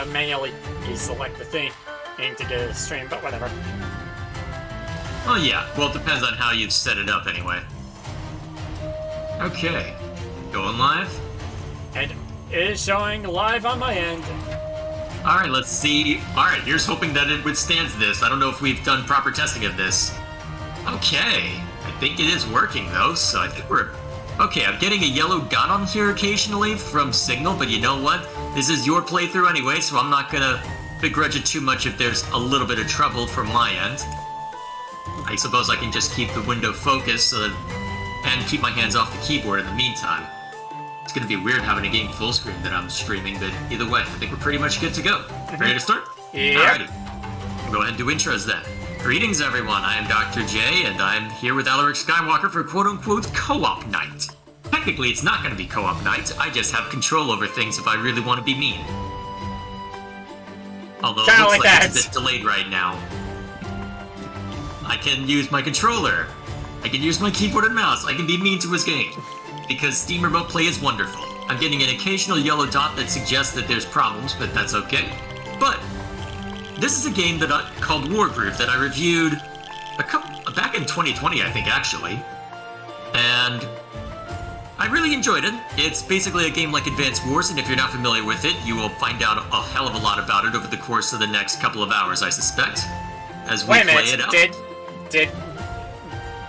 manually select the thing to get a stream, but whatever. Oh yeah, well it depends on how you've set it up anyway. Okay, going live? And it is showing live on my end. Alright, let's see. Alright, here's hoping that it withstands this. I don't know if we've done proper testing of this. Okay, I think it is working though, so I think we're... Okay, I'm getting a yellow dot on here occasionally from Signal, but you know what? This is your playthrough anyway, so I'm not gonna begrudge it too much if there's a little bit of trouble from my end. I suppose I can just keep the window focused and keep my hands off the keyboard in the meantime. It's gonna be weird having a game full screen that I'm streaming, but either way, I think we're pretty much good to go. Ready to start? Yep. Alrighty. Go ahead and do intros then. Greetings everyone, I am Dr. J, and I'm here with Alaric Skywalker for quote-unquote co-op night. Technically, it's not gonna be co-op night, I just have control over things if I really want to be mean. Although it looks like it's a bit delayed right now. I can use my controller. I can use my keyboard and mouse. I can be mean to his game. Because Steam Remote Play is wonderful. I'm getting an occasional yellow dot that suggests that there's problems, but that's okay. But this is a game called Wargroove that I reviewed back in 2020, I think, actually. And I really enjoyed it. It's basically a game like Advance Wars, and if you're not familiar with it, you will find out a hell of a lot about it over the course of the next couple of hours, I suspect, as we play it out.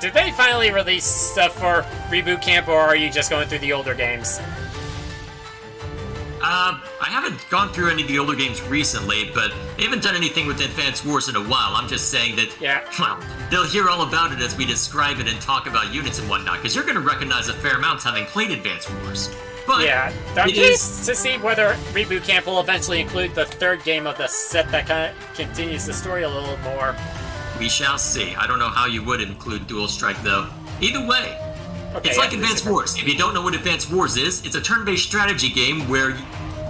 Did they finally release stuff for Reboot Camp, or are you just going through the older games? I haven't gone through any of the older games recently, but they haven't done anything with Advance Wars in a while. I'm just saying that, well, they'll hear all about it as we describe it and talk about units and whatnot, because you're going to recognize a fair amount having played Advance Wars. But yeah, I'm curious to see whether Reboot Camp will eventually include the third game of the set that kind of continues the story a little more. We shall see. I don't know how you would include Dual Strike, though. Either way, okay, it's like Advance Wars. If you don't know what Advance Wars is, it's a turn-based strategy game where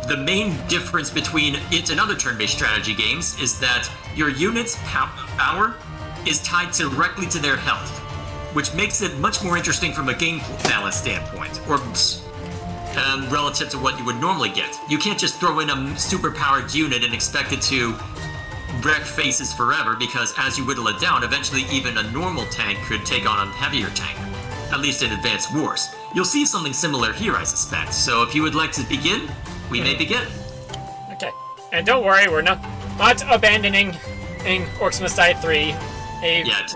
the main difference between it and other turn-based strategy games is that your unit's power is tied directly to their health, which makes it much more interesting from a game balance standpoint, or relative to what you would normally get. You can't just throw in a super-powered unit and expect it to wreck faces forever, because as you whittle it down, eventually even a normal tank could take on a heavier tank, at least in Advanced Wars. You'll see something similar here, I suspect, so if you would like to begin, we may begin. Okay, and don't worry, we're not abandoning Orcs Must Die 3. Yet.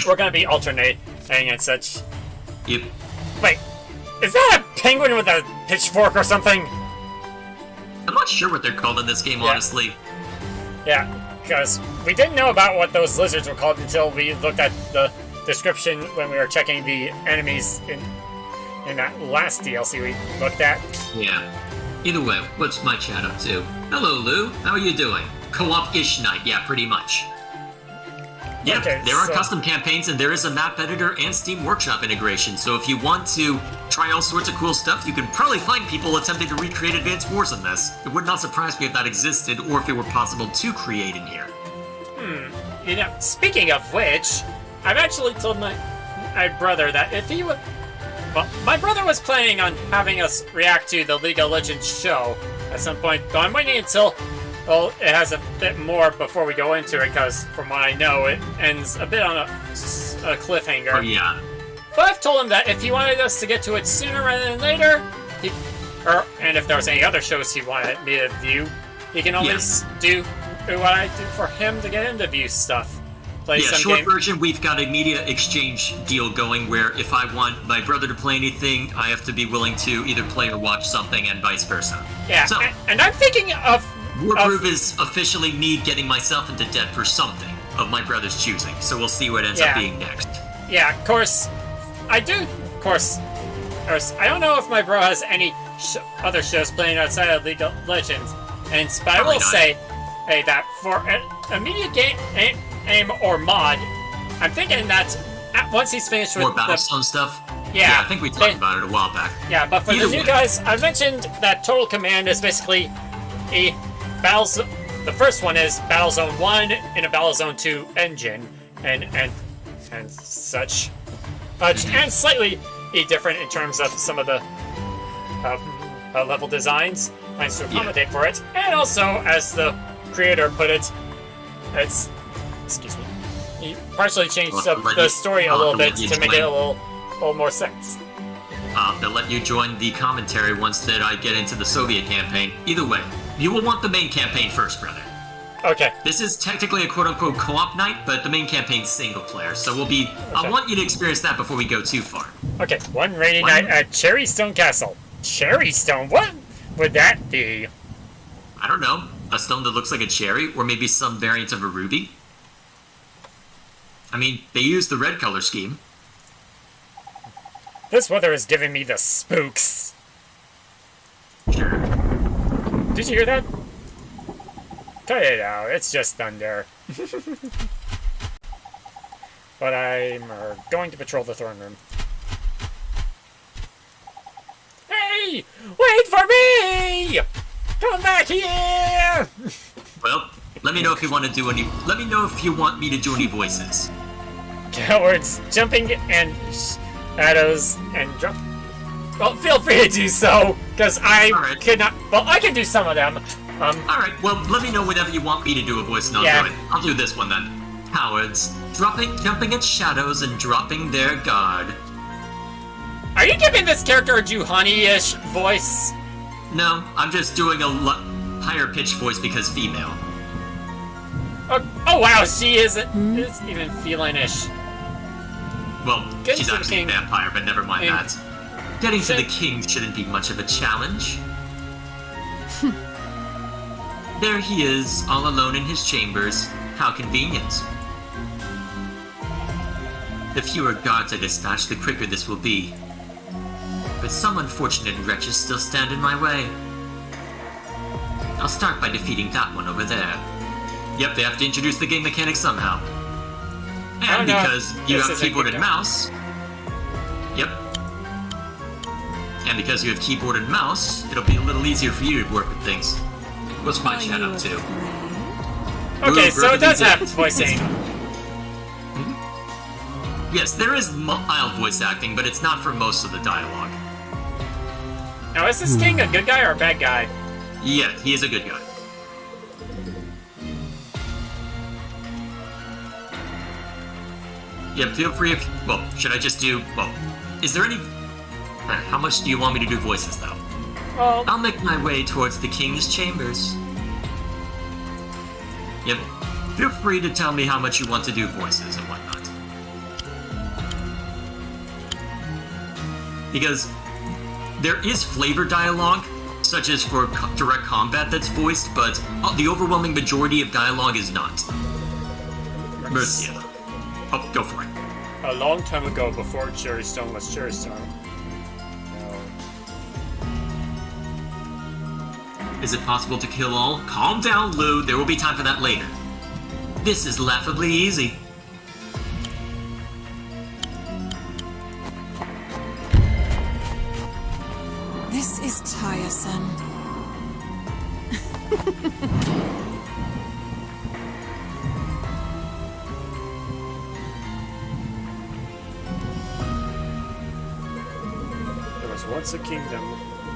We're gonna be alternating and such. Yep. Wait, is that a penguin with a pitchfork or something? I'm not sure what they're called in this game, honestly. Yeah, because we didn't know about what those lizards were called until we looked at the description when we were checking the enemies in that last DLC we looked at. Yeah. Either way, what's my chat up to? Hello, Lou. How are you doing? Co-op-ish night, yeah, pretty much. Yeah, okay, there are custom campaigns, and there is a map editor and Steam Workshop integration, so if you want to try all sorts of cool stuff, you can probably find people attempting to recreate Advanced Wars in this. It would not surprise me if that existed, or if it were possible to create in here. You know, speaking of which, I've actually told my brother that if he would... Well, my brother was planning on having us react to the League of Legends show at some point, though I'm waiting until... Well, it has a bit more before we go into it, because from what I know, it ends a bit on a cliffhanger. Oh, yeah. But I've told him that if he wanted us to get to it sooner rather than later, and if there was any other shows he wanted me to view, he can always do what I do for him to get him to view stuff. Play some short version, we've got a media exchange deal going where if I want my brother to play anything, I have to be willing to either play or watch something, and vice versa. Yeah, so, and I'm thinking of... Wargroove is officially me getting myself into debt for something of my brother's choosing, so we'll see what ends up being next. Yeah, of course, I don't know if my bro has any other shows playing outside of League of Legends, but I will say, hey, that for an immediate game or mod, I'm thinking that once he's finished with more Battlestone stuff? Yeah, I think we talked about it a while back. Yeah, but for the new guys, I mentioned that Total Command is basically a the first one is Battlezone 1 in a Battlezone 2 engine, and such. And slightly different in terms of some of the level designs. managed to accommodate for it. And also, as the creator put it, it's... Excuse me. He partially changed up the story a little bit to make it a little more sense. They'll let you join the commentary once that I get into the Soviet campaign. Either way, you will want the main campaign first, brother. Okay. This is technically a quote-unquote co-op night, but the main campaign's single player, so we'll be... Okay. I want you to experience that before we go too far. Okay, one rainy night at Cherrystone Castle. Cherrystone? What would that be? I don't know. A stone that looks like a cherry, or maybe some variant of a ruby? I mean, they use the red color scheme. This weather is giving me the spooks. Sure. Did you hear that? Cut it out, it's just thunder. But I'm going to patrol the throne room. Hey! Wait for me! Come back here! Well, let me know if you want to do any... Let me know if you want me to do any voices. Cowards, jumping and shadows and jump. Well, feel free to do so, because I could not... Well, I can do some of them. Alright, well, let me know whenever you want me to do a voice and I'll do it. I'll do this one then. Cowards, jumping at shadows and dropping their guard. Are you giving this character a Juhani-ish voice? No, I'm just doing a higher pitched voice because female. Oh wow, she is even feline-ish. Well, Getting she's to the actually a king. vampire, but never mind that. Getting to the king shouldn't be much of a challenge. There he is, all alone in his chambers. How convenient. The fewer guards I dispatch, the quicker this will be. But some unfortunate wretches still stand in my way. I'll start by defeating that one over there. Yep, they have to introduce the game mechanic somehow. And because you have keyboard and mouse... Yep. And because you have keyboard and mouse, it'll be a little easier for you to work with things. What's my chat up to? Okay, so it does have voicing. Yes, there is mild voice acting, but it's not for most of the dialogue. Now, is this king a good guy or a bad guy? Yeah, he is a good guy. Yeah, feel free if... Well, should I just do... Well, is there any... How much do you want me to do voices, though? Well... I'll make my way towards the king's chambers. Yep. Feel free to tell me how much you want to do voices and whatnot. Because there is flavor dialogue, such as for direct combat that's voiced, but the overwhelming majority of dialogue is not. Mercia. Oh, go for it. A long time ago, before Cherrystone was Cherrystone. Is it possible to kill all? Calm down, Lou. There will be time for that later. This is laughably easy. This is tiresome. There was once a kingdom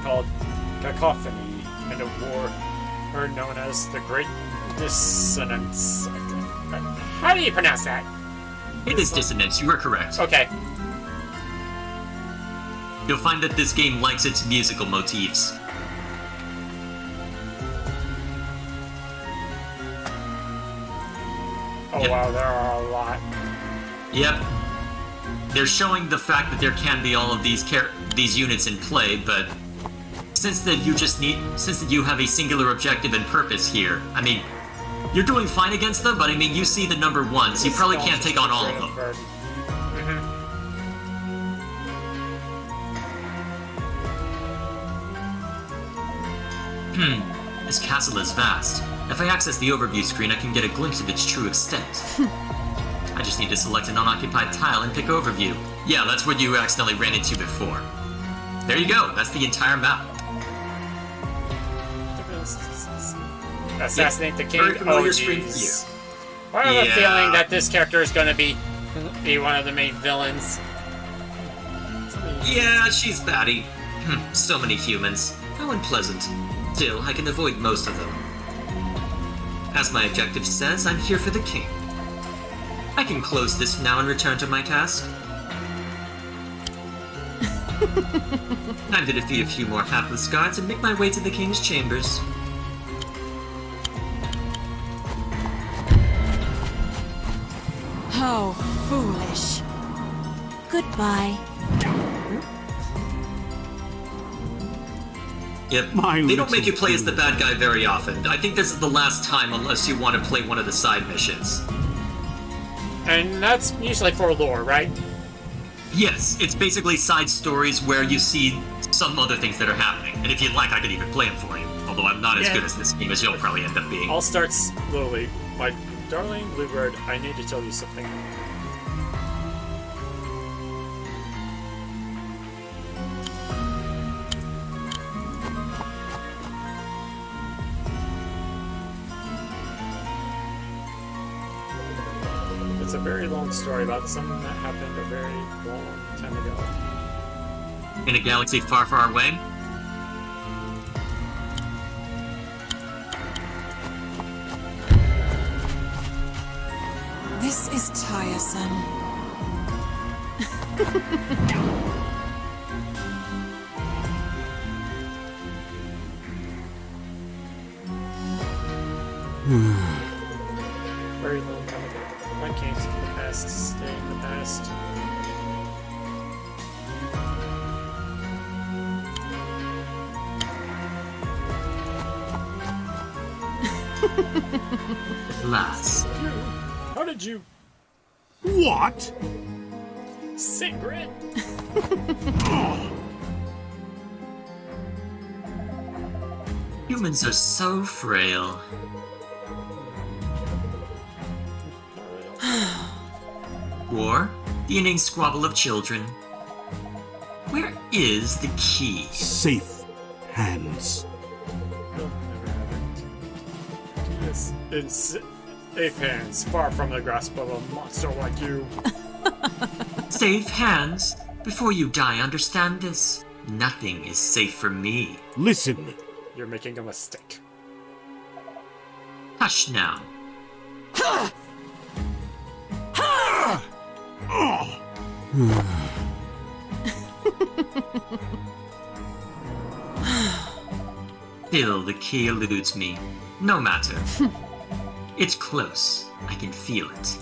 called Cacophony, and a war known as the Great Dissonance. How do you pronounce that? It is dissonance, you are correct. Okay. You'll find that this game likes its musical motifs. Oh wow, there are a lot. Yep. They're showing the fact that there can be all of these units in play, but since that you have a singular objective and purpose here, I mean, you're doing fine against them, but I mean, you see the number one, so you probably can't take on all of them. This castle is vast. If I access the overview screen, I can get a glimpse of its true extent. I just need to select an unoccupied tile and pick overview. Yeah, that's what you accidentally ran into before. There you go, that's the entire map. Assassinate the king. Very familiar Oh, screen for jeez. I have a feeling that this character is going to be one of the main villains. Yeah, she's batty. So many humans. How unpleasant. Still, I can avoid most of them. As my objective says, I'm here for the king. I can close this now and return to my task. Time to defeat a few more hapless guards and make my way to the king's chambers. How foolish. Goodbye. Yep, they don't make you play as the bad guy very often. I think this is the last time unless you want to play one of the side missions. And that's usually for lore, right? Yes, it's basically side stories where you see some other things that are happening. And if you'd like, I could even play them for you. Although I'm not as good as this game as you'll probably end up being. I'll start slowly. My darling Bluebird, I need to tell you something. It's a very long story about something that happened a very long time ago. In a galaxy far, far away? This is tiresome. Very long time ago. I can't see the past, stay in the past. At last. How did you What? secret? Humans are so frail. War? The inane squabble of children. Where is the key? Safe hands. You'll never have it. Yes, in safe hands, far from the grasp of a monster like you. Safe hands? Before you die, understand this. Nothing is safe for me. Listen. You're making a mistake. Hush now. Still, the key eludes me. No matter. It's close. I can feel it.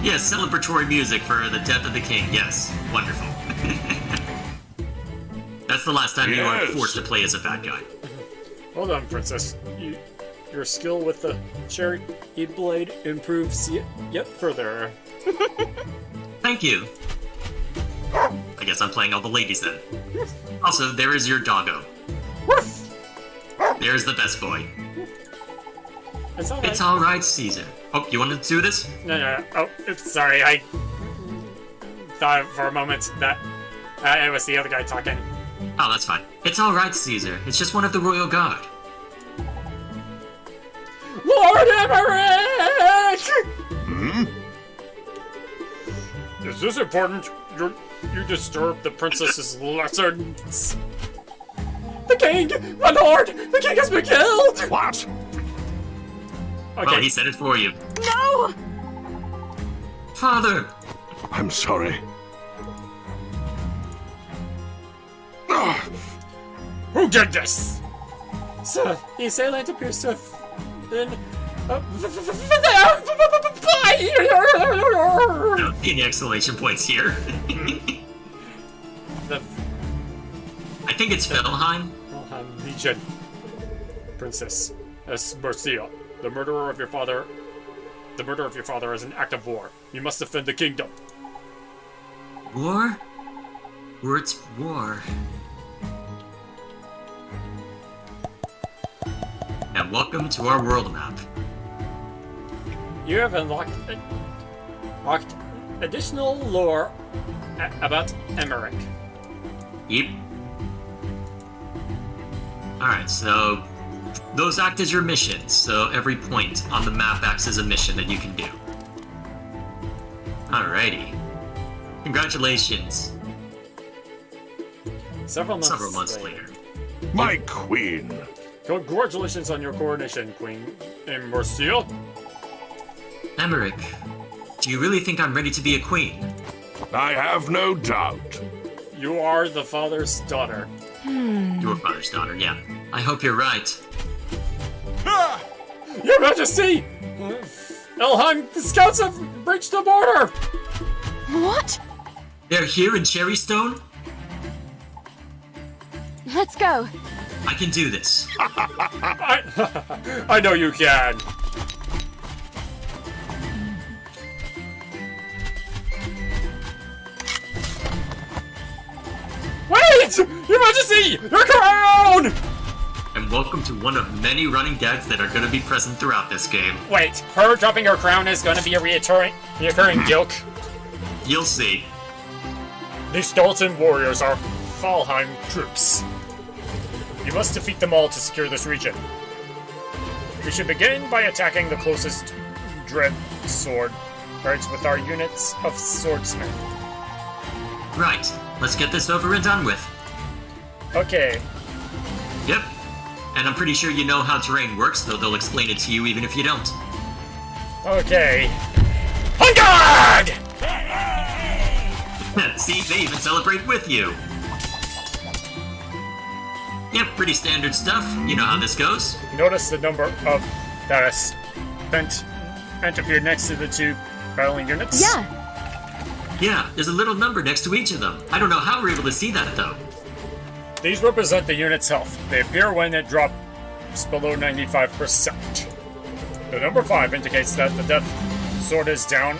Yes, celebratory music for the death of the king. Yes, wonderful. That's the last time you are Yes. forced to play as a bad guy. Hold on, Princess. Your skill with the cherry blade improves yet further. Thank you. I guess I'm playing all the ladies then. Also, there is your doggo. There's the best boy. It's alright. It's alright, Caesar. Oh, you want to do this? No. Oh, sorry. I thought for a moment that it was the other guy talking. Oh, that's fine. It's alright, Caesar. It's just one of the royal guard. Lord Emmerich! Is this important? You disturbed the princess's lessons. The king! My lord! The king has been killed! What? Okay. Well, he said it for you. No! Father! I'm sorry. Who did this? Sir, the assailant appears to have been... No, any exclamation points here. The I think it's Felheim. Wilhelm Legion. Princess Mercia, the murderer of your father... The murder of your father is an act of war. You must defend the kingdom. War? Words war. And welcome to our world map. You have unlocked additional lore about Emmerich. Yep. Alright, so those act as your missions, so every point on the map acts as a mission that you can do. Alrighty. Congratulations. Several months later. My queen. Congratulations on your coronation, Queen Mercia. Emmerich, do you really think I'm ready to be a queen? I have no doubt. You are the father's daughter. Your father's daughter, yeah. I hope you're right. Your Majesty! Elheim, the scouts have breached the border! What? They're here in Cherrystone? Let's go. I can do this. I know you can. Wait! Your Majesty! Your crown! And welcome to one of many running gags that are going to be present throughout this game. Wait, her dropping her crown is going to be a reoccurring joke? You'll see. These skeleton warriors are Falheim troops. You must defeat them all to secure this region. We should begin by attacking the closest dread sword guards with our units of swordsmen. Right, let's get this over and done with. Okay, Yep. And I'm pretty sure you know how terrain works, though they'll explain it to you even if you don't. okay. On guard! See, they even celebrate with you. Yep, pretty standard stuff. You know how this goes. Notice the number of that has spent and appeared next to the two battling units? Yeah. Yeah, there's a little number next to each of them. I don't know how we're able to see that, though. These represent the unit's health. They appear when it drops below 95%. The number 5 indicates that the death sword is down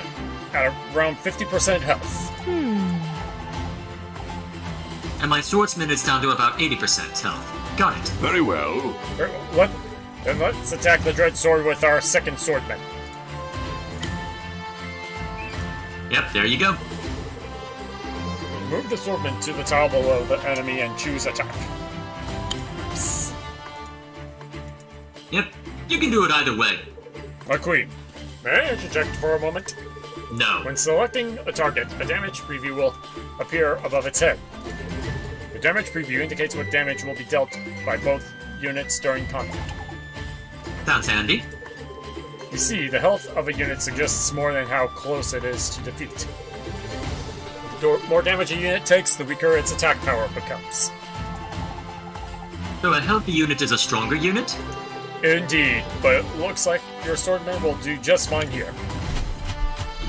at around 50% health. And my swordsman is down to about 80% health. Got it. Very well. Then let's attack the dread sword with our second swordman. Yep, there you go. Move the swordman to the tile below the enemy and choose attack. Yep, you can do it either way. My queen, may I interject for a moment? No. When selecting a target, a damage preview will appear above its head. The damage preview indicates what damage will be dealt by both units during combat. Sounds handy. You see, the health of a unit suggests more than how close it is to defeat. The more damage a unit takes, the weaker its attack power becomes. So a healthy unit is a stronger unit? Indeed, but it looks like your swordman will do just fine here.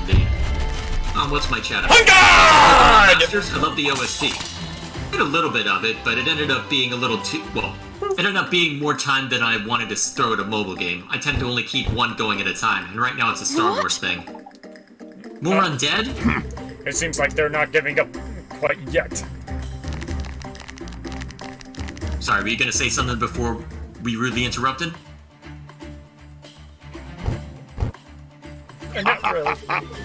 Indeed. What's my chat about? On guard! Masters, I love the OST. Did a little bit of it, but it ended up being a little too... Well, it ended up being more time than I wanted to throw at a mobile game. I tend to only keep one going at a time, and right now it's a Star Wars thing. More undead? It seems like they're not giving up quite yet. Sorry, were you gonna say something before we rudely interrupted? Not really.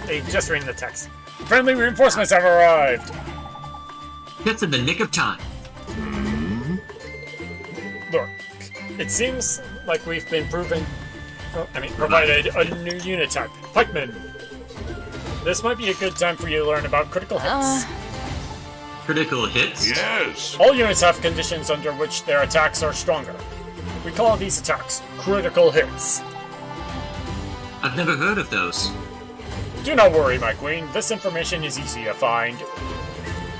They just read the text. Friendly reinforcements have arrived. Just in the nick of time. Look, it seems like we've been provided a new unit type, pikemen. This might be a good time for you to learn about critical hits. Critical hits? Yes. All units have conditions under which their attacks are stronger. We call these attacks critical hits. I've never heard of those. Do not worry, my queen. This information is easy to find.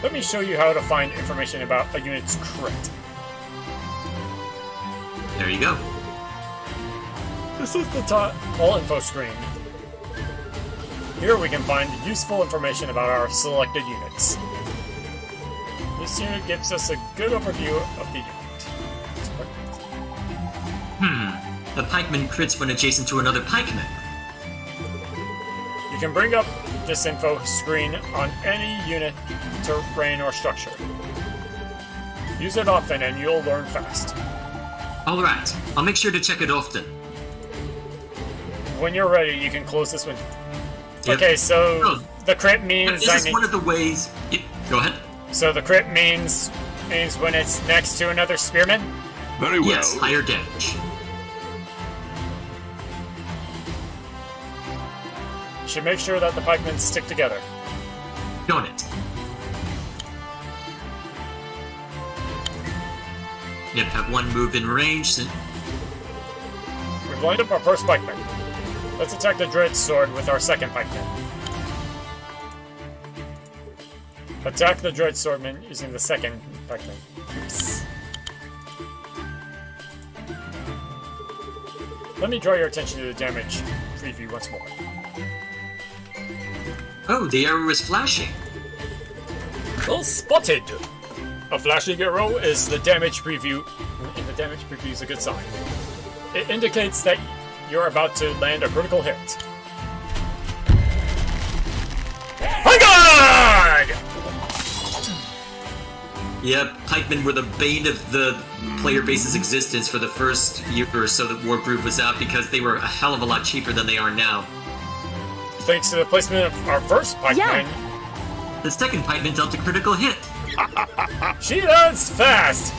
Let me show you how to find information about a unit's crit. There you go. This is the all info screen. Here we can find useful information about our selected units. This unit gives us a good overview of the unit. The pikeman crits when adjacent to another pikeman. You can bring up this info screen on any unit, terrain, or structure. Use it often and you'll learn fast. Alright, I'll make sure to check it often. When you're ready, you can close this window. Yep. Okay, so Oh. the crit means Is this one of the ways... Yep, go ahead. So the crit means when it's next to another spearman? Very well. Yes, higher damage. You should make sure that the pikemen stick together. Got it. Yep, have one move in range. We've lined up our first pikeman. Let's attack the Dread Sword with our second pikeman. Attack the Dread Swordman using the second pikeman. Oops. Let me draw your attention to the damage preview once more. Oh, the arrow is flashing. Well spotted! A flashing arrow is the damage preview, and the damage preview is a good sign. It indicates that you're about to land a critical hit. My God! Yep, pikemen were the bane of the player base's existence for the first year or so that Wargroove was out because they were a hell of a lot cheaper than they are now. Thanks to the placement of our first pikeman, Yeah. The second pikeman dealt a critical hit. she lands fast!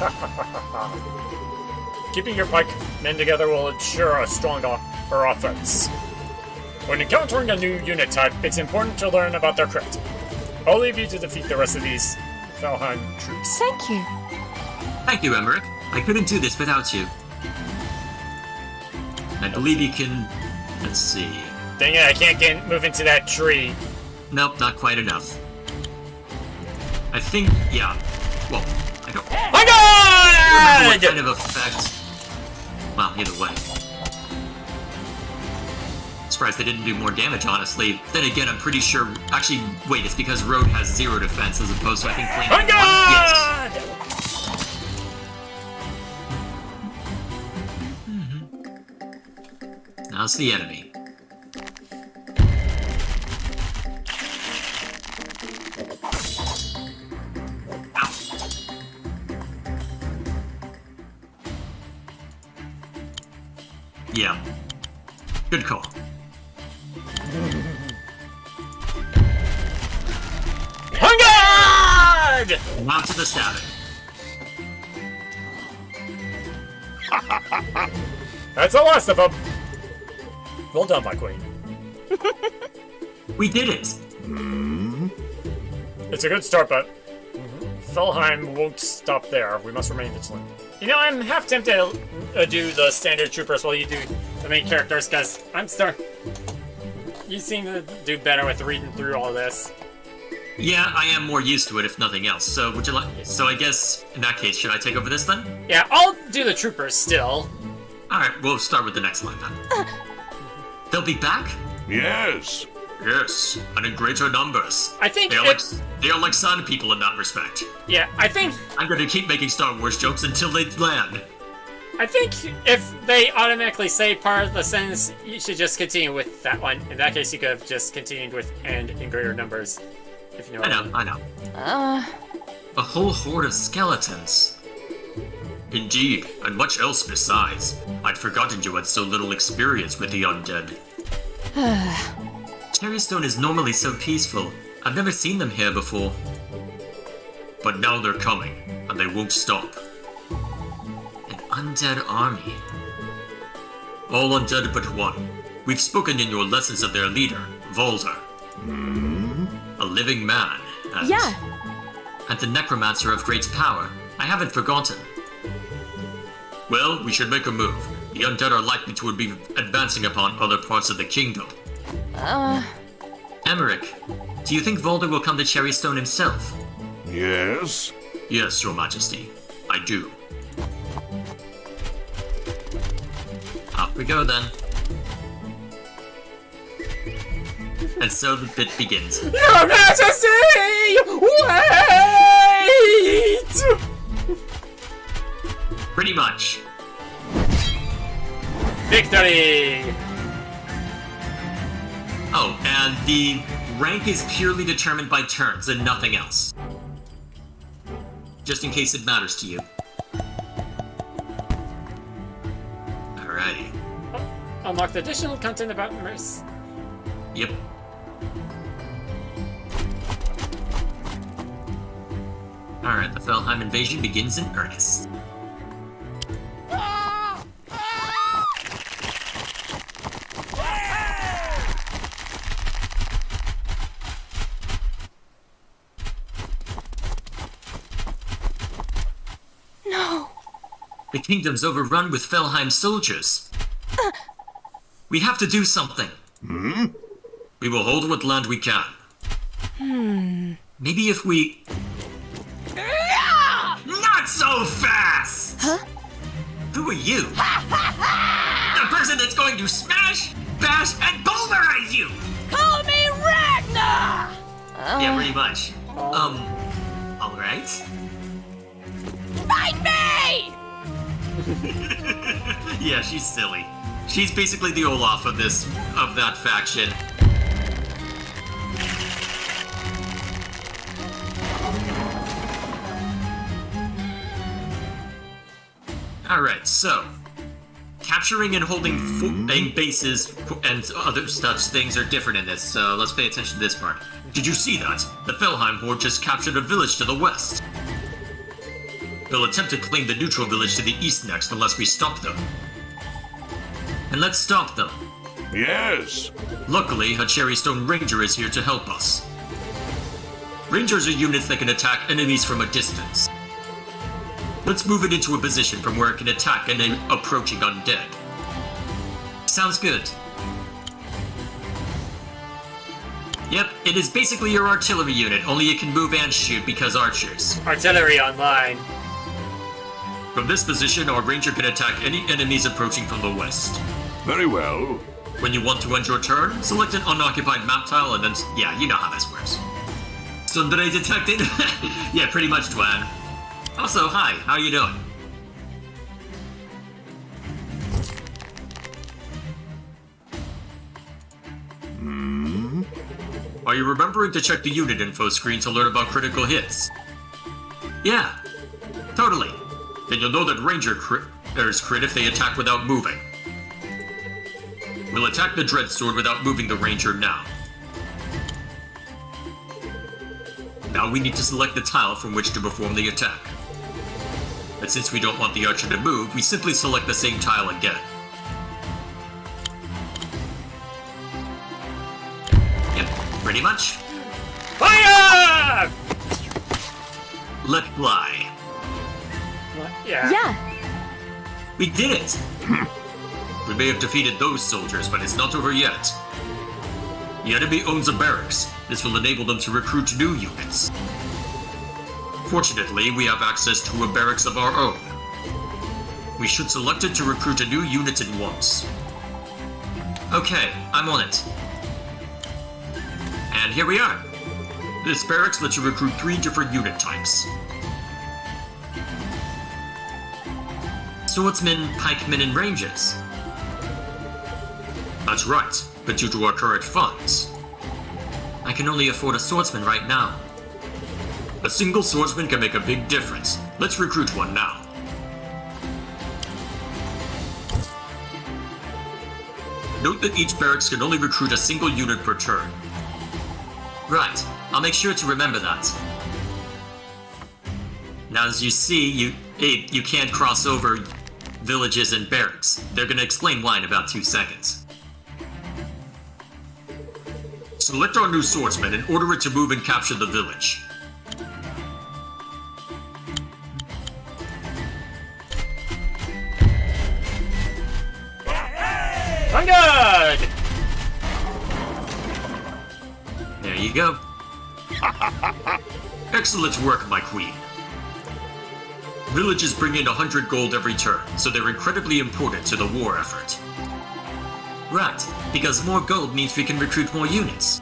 Keeping your pikemen together will ensure a strong offense. When encountering a new unit type, it's important to learn about their crit. I'll leave you to defeat the rest of these Valheim troops. Thank you. Thank you, Emmerich. I couldn't do this without you. I believe you can... Let's see... Dang it, I can't move into that tree. Nope, not quite enough. I think... yeah. Well, I don't... My remember what God! kind of effect... Well, either way. Surprised they didn't do more damage, honestly. Then again, I'm pretty sure... Actually, wait, it's because Road has 0 defense as opposed to, I think, playing... My God! Yes. Now it's the enemy. Ow. Yeah. Good call. My God! Now to the stabbing. That's the last of them. Well done, my queen. We did it! It's a good start, but Felheim won't stop there. We must remain vigilant. You know, I'm half tempted to do the standard troopers while you do the main characters, because you seem to do better with reading through all this. Yeah, I am more used to it, if nothing else. So, would you like... So, I guess, in that case, should I take over this, then? Yeah, I'll do the troopers still. Alright, we'll start with the next line, then. They'll be back? Yes. Yes, and in greater numbers. I think They are like sun people in that respect. Yeah, I think I'm going to keep making Star Wars jokes until they land. I think if they automatically say part of the sentence, you should just continue with that one. In that case, you could have just continued with "and in greater numbers," if you know what I mean. I know. A whole horde of skeletons. Indeed, and much else besides. I'd forgotten you had so little experience with the undead. Cherrystone is normally so peaceful. I've never seen them here before. But now they're coming, and they won't stop. An undead army. All undead but one. We've spoken in your lessons of their leader, Volder. A living man, and... Yeah. And the necromancer of great power. I haven't forgotten. Well, we should make a move. The undead are likely to be advancing upon other parts of the kingdom. Emmerich, do you think Volder will come to Cherrystone himself? Yes. Yes, Your Majesty. I do. Off we go, then. And so the bit begins. Your Majesty! Wait! Pretty much. Victory! Oh, and the rank is purely determined by turns and nothing else. Just in case it matters to you. Alrighty. Unlock the additional content about Merce. Yep. Alright, the Felheim invasion begins in earnest. No. The kingdom's overrun with Felheim soldiers. We have to do something. We will hold what land we can. Maybe if we... Not so fast! Huh? Who are you? The person that's going to smash, bash, and pulverize you! Call me Ragnar! Yeah, pretty much. Alright. Fight me! Yeah, she's silly. She's basically the Olaf of that faction. Alright, so... Capturing and holding bases and other such things are different in this, so let's pay attention to this part. Did you see that? The Felheim horde just captured a village to the west. They'll attempt to claim the neutral village to the east next unless we stop them. And let's stop them. Yes. Luckily, a Cherrystone Ranger is here to help us. Rangers are units that can attack enemies from a distance. Let's move it into a position from where it can attack an approaching undead. Sounds good. Yep, it is basically your artillery unit, only it can move and shoot because archers. Artillery online. From this position, our ranger can attack any enemies approaching from the west. Very well. When you want to end your turn, select an unoccupied map tile and then... Yeah, you know how this works. Sundere detected? Yeah, pretty much, Dwan. Also, hi, how you doing? Are you remembering to check the unit info screen to learn about critical hits? Yeah, totally. Then you'll know that Rangers crit if they attack without moving. We'll attack the Dreadsword without moving the Ranger now. Now we need to select the tile from which to perform the attack. But since we don't want the archer to move, we simply select the same tile again. Yep, pretty much. Fire! Let fly. Yeah. Yeah. We did it! We may have defeated those soldiers, but it's not over yet. The enemy owns a barracks. This will enable them to recruit new units. Fortunately, we have access to a barracks of our own. We should select it to recruit a new unit at once. Okay, I'm on it. And here we are. This barracks lets you recruit 3 different unit types. Swordsmen, pikemen, and rangers. That's right, but due to our current funds, I can only afford a swordsman right now. A single swordsman can make a big difference. Let's recruit one now. Note that each barracks can only recruit a single unit per turn. Right, I'll make sure to remember that. Now as you see, you can't cross over villages and barracks. They're gonna explain why in about 2 seconds. Select our new swordsman and order it to move and capture the village. I'm good! There you go. Excellent work, my queen. Villages bring in 100 gold every turn, so they're incredibly important to the war effort. Right, because more gold means we can recruit more units.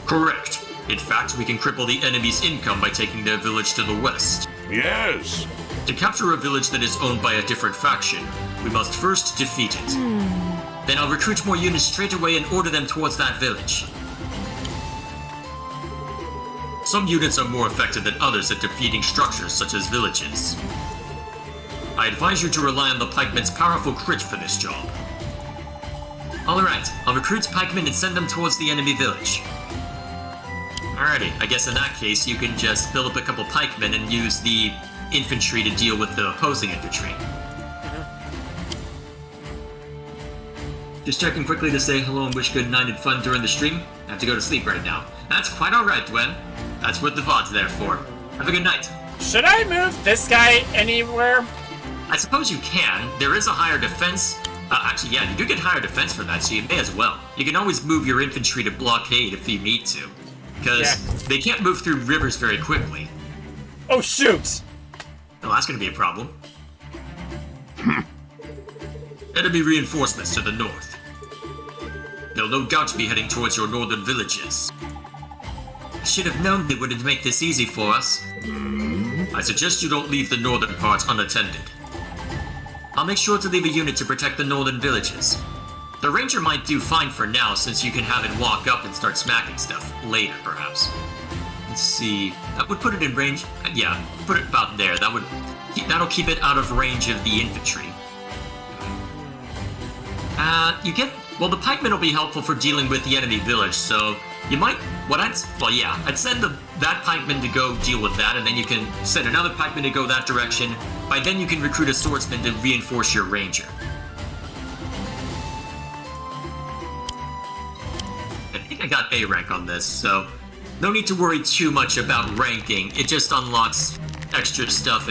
Correct. In fact, we can cripple the enemy's income by taking their village to the west. Yes. To capture a village that is owned by a different faction, we must first defeat it. Then I'll recruit more units straight away and order them towards that village. Some units are more effective than others at defeating structures such as villages. I advise you to rely on the pikemen's powerful crit for this job. Alright, I'll recruit pikemen and send them towards the enemy village. Alrighty, I guess in that case you can just build up a couple pikemen and use the infantry to deal with the opposing infantry. Just checking quickly to say hello and wish good night and fun during the stream. I have to go to sleep right now. That's quite alright, Dwen. That's what the VOD's there for. Have a good night. Should I move this guy anywhere? I suppose you can. There is a higher defense. Actually, yeah, you do get higher defense for that, so you may as well. You can always move your infantry to blockade if you need to, because they can't move through rivers very quickly. Oh, shoot! Well, that's going to be a problem. Enemy reinforcements to the north. They'll no doubt be heading towards your northern villages. I should have known they wouldn't make this easy for us. I suggest you don't leave the northern parts unattended. I'll make sure to leave a unit to protect the northern villages. The ranger might do fine for now, since you can have it walk up and start smacking stuff later, perhaps. Let's see. That would put it in range. Yeah, put it about there. That'll keep it out of range of the infantry. Well, the pikemen will be helpful for dealing with the enemy village, so you might. I'd send that pikeman to go deal with that, and then you can send another pikeman to go that direction. By then, you can recruit a swordsman to reinforce your ranger. I think I got A rank on this, so no need to worry too much about ranking. It just unlocks extra stuff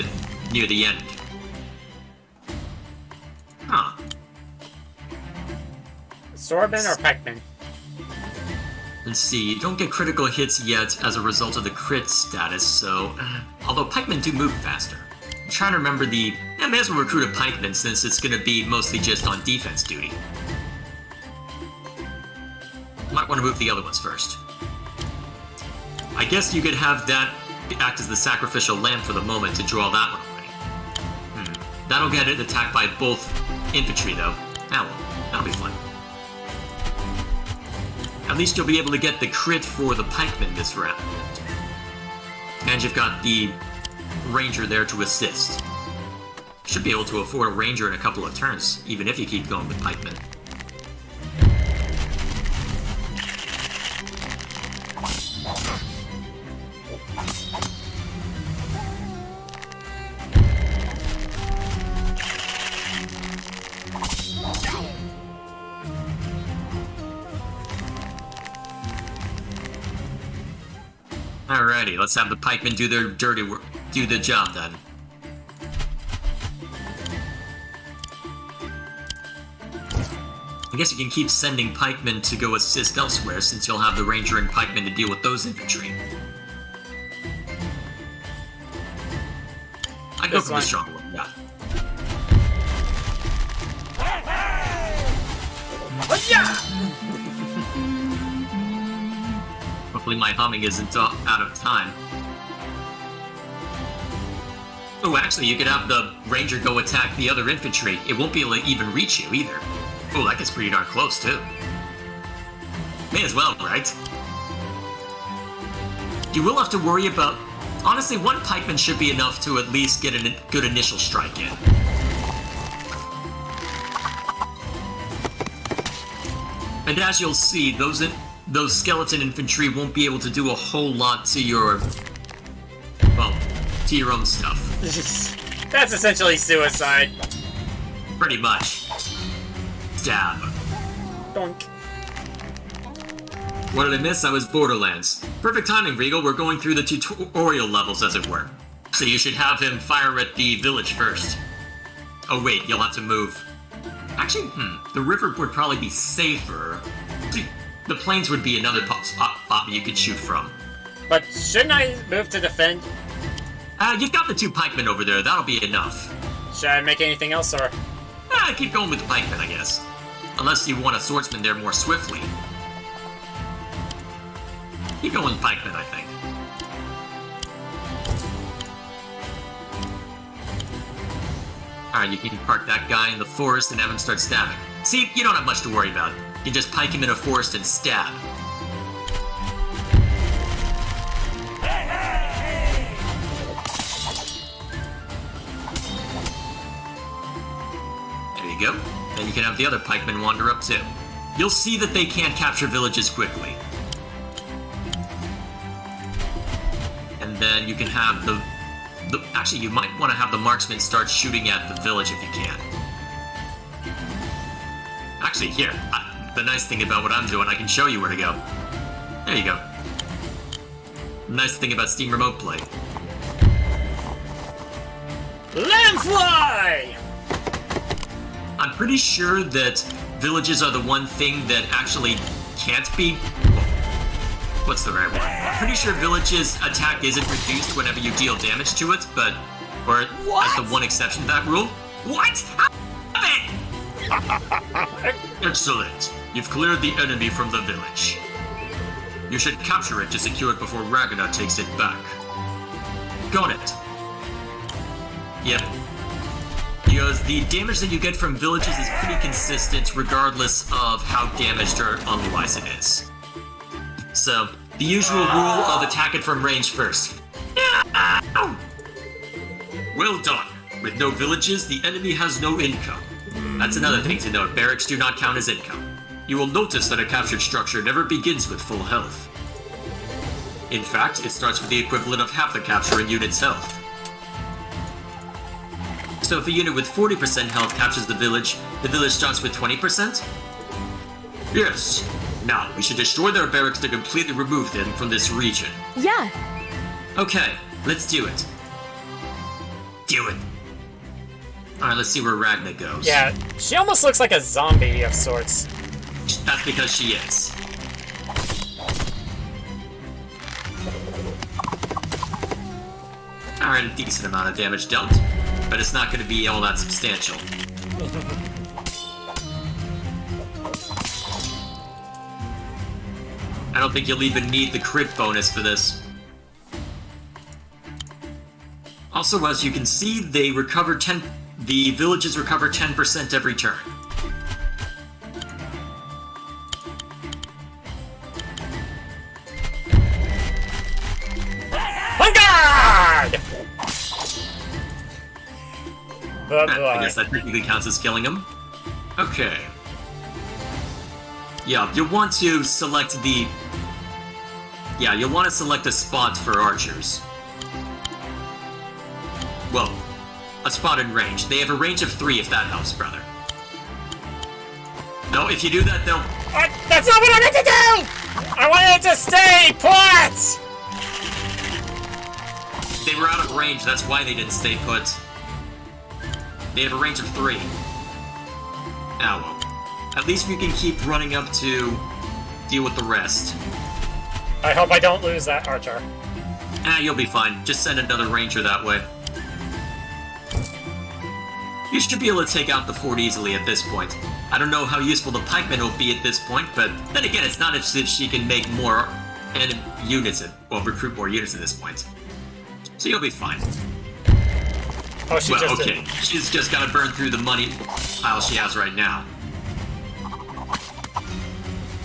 near the end. Huh. Swordman or pikeman? Let's see, you don't get critical hits yet as a result of the crit status, so... although pikemen do move faster. I'm trying to remember I may as well recruit a pikeman since it's gonna be mostly just on defense duty. Might want to move the other ones first. I guess you could have that act as the sacrificial lamb for the moment to draw that one away. That'll get it attacked by both infantry, though. That'll be fun. At least you'll be able to get the crit for the pikemen this round. And you've got the ranger there to assist. Should be able to afford a ranger in a couple of turns, even if you keep going with pikemen. Alrighty, let's have the pikemen do their dirty work. Do the job then. I guess you can keep sending pikemen to go assist elsewhere, since you'll have the ranger and pikemen to deal with those infantry. I'd go for the strong one, yeah. Hopefully my humming isn't out of time. Oh, actually, you could have the ranger go attack the other infantry. It won't be able to even reach you, either. Oh, that gets pretty darn close, too. May as well, right? You will have to worry about... Honestly, one pikeman should be enough to at least get a good initial strike in. And as you'll see, those skeleton infantry won't be able to do a whole lot to your... well, to your own stuff. That's essentially suicide. Pretty much. Stab. Donk. What did I miss? I was Borderlands. Perfect timing, Regal. We're going through the tutorial levels, as it were. So you should have him fire at the village first. Oh wait, you'll have to move. Actually, the river would probably be safer. The plains would be another spot you could shoot from. But shouldn't I move to defend? You've got the two pikemen over there. That'll be enough. Should I make anything else, or...? Keep going with the pikemen, I guess. Unless you want a swordsman there more swiftly. Keep going with pikemen, I think. Alright, you can park that guy in the forest and have him start stabbing. See, you don't have much to worry about. You can just pike him in a forest and stab. There you go. Then you can have the other pikemen wander up too. You'll see that they can't capture villages quickly. And then you can have actually, you might want to have the marksman start shooting at the village if you can. Actually, here, the nice thing about what I'm doing, I can show you where to go. There you go. Nice thing about Steam Remote Play. Landfly! I'm pretty sure that villages are the one thing that actually can't be... What's the right word? I'm pretty sure villages' attack isn't reduced whenever you deal damage to it, but... Or as the one exception to that rule. What? Excellent. You've cleared the enemy from the village. You should capture it to secure it before Ragnar takes it back. Got it. Yep. Because the damage that you get from villages is pretty consistent regardless of how damaged or otherwise it is. So, the usual rule of attack it from range first. Well done. With no villages, the enemy has no income. That's another thing to note. Barracks do not count as income. You will notice that a captured structure never begins with full health. In fact, it starts with the equivalent of half the capture in unit's health. So if a unit with 40% health captures the village starts with 20%? Yes. Now, we should destroy their barracks to completely remove them from this region. Yeah. Okay, let's do it. Do it. Alright, let's see where Ragna goes. Yeah, she almost looks like a zombie of sorts. That's because she is. Alright, a decent amount of damage dealt, but it's not going to be all that substantial. I don't think you'll even need the crit bonus for this. Also, as you can see, the villages recover 10% every turn. Vanguard! I guess that technically counts as killing him. Okay. Yeah, you'll want to select the... Yeah, you'll want to select a spot for archers. Well, a spot in range. They have a range of 3 if that helps, brother. No, if you do that, they'll... That's not what I meant to do! I wanted to stay put! They were out of range, that's why they didn't stay put. They have a range of 3. Ah, well. At least we can keep running up to deal with the rest. I hope I don't lose that archer. Ah, you'll be fine. Just send another ranger that way. You should be able to take out the fort easily at this point. I don't know how useful the pikeman will be at this point, but then again, it's not as if she can make more units, recruit more units at this point. So you'll be fine. Oh, she Well, just okay. She's just gotta burn through the money pile she has right now.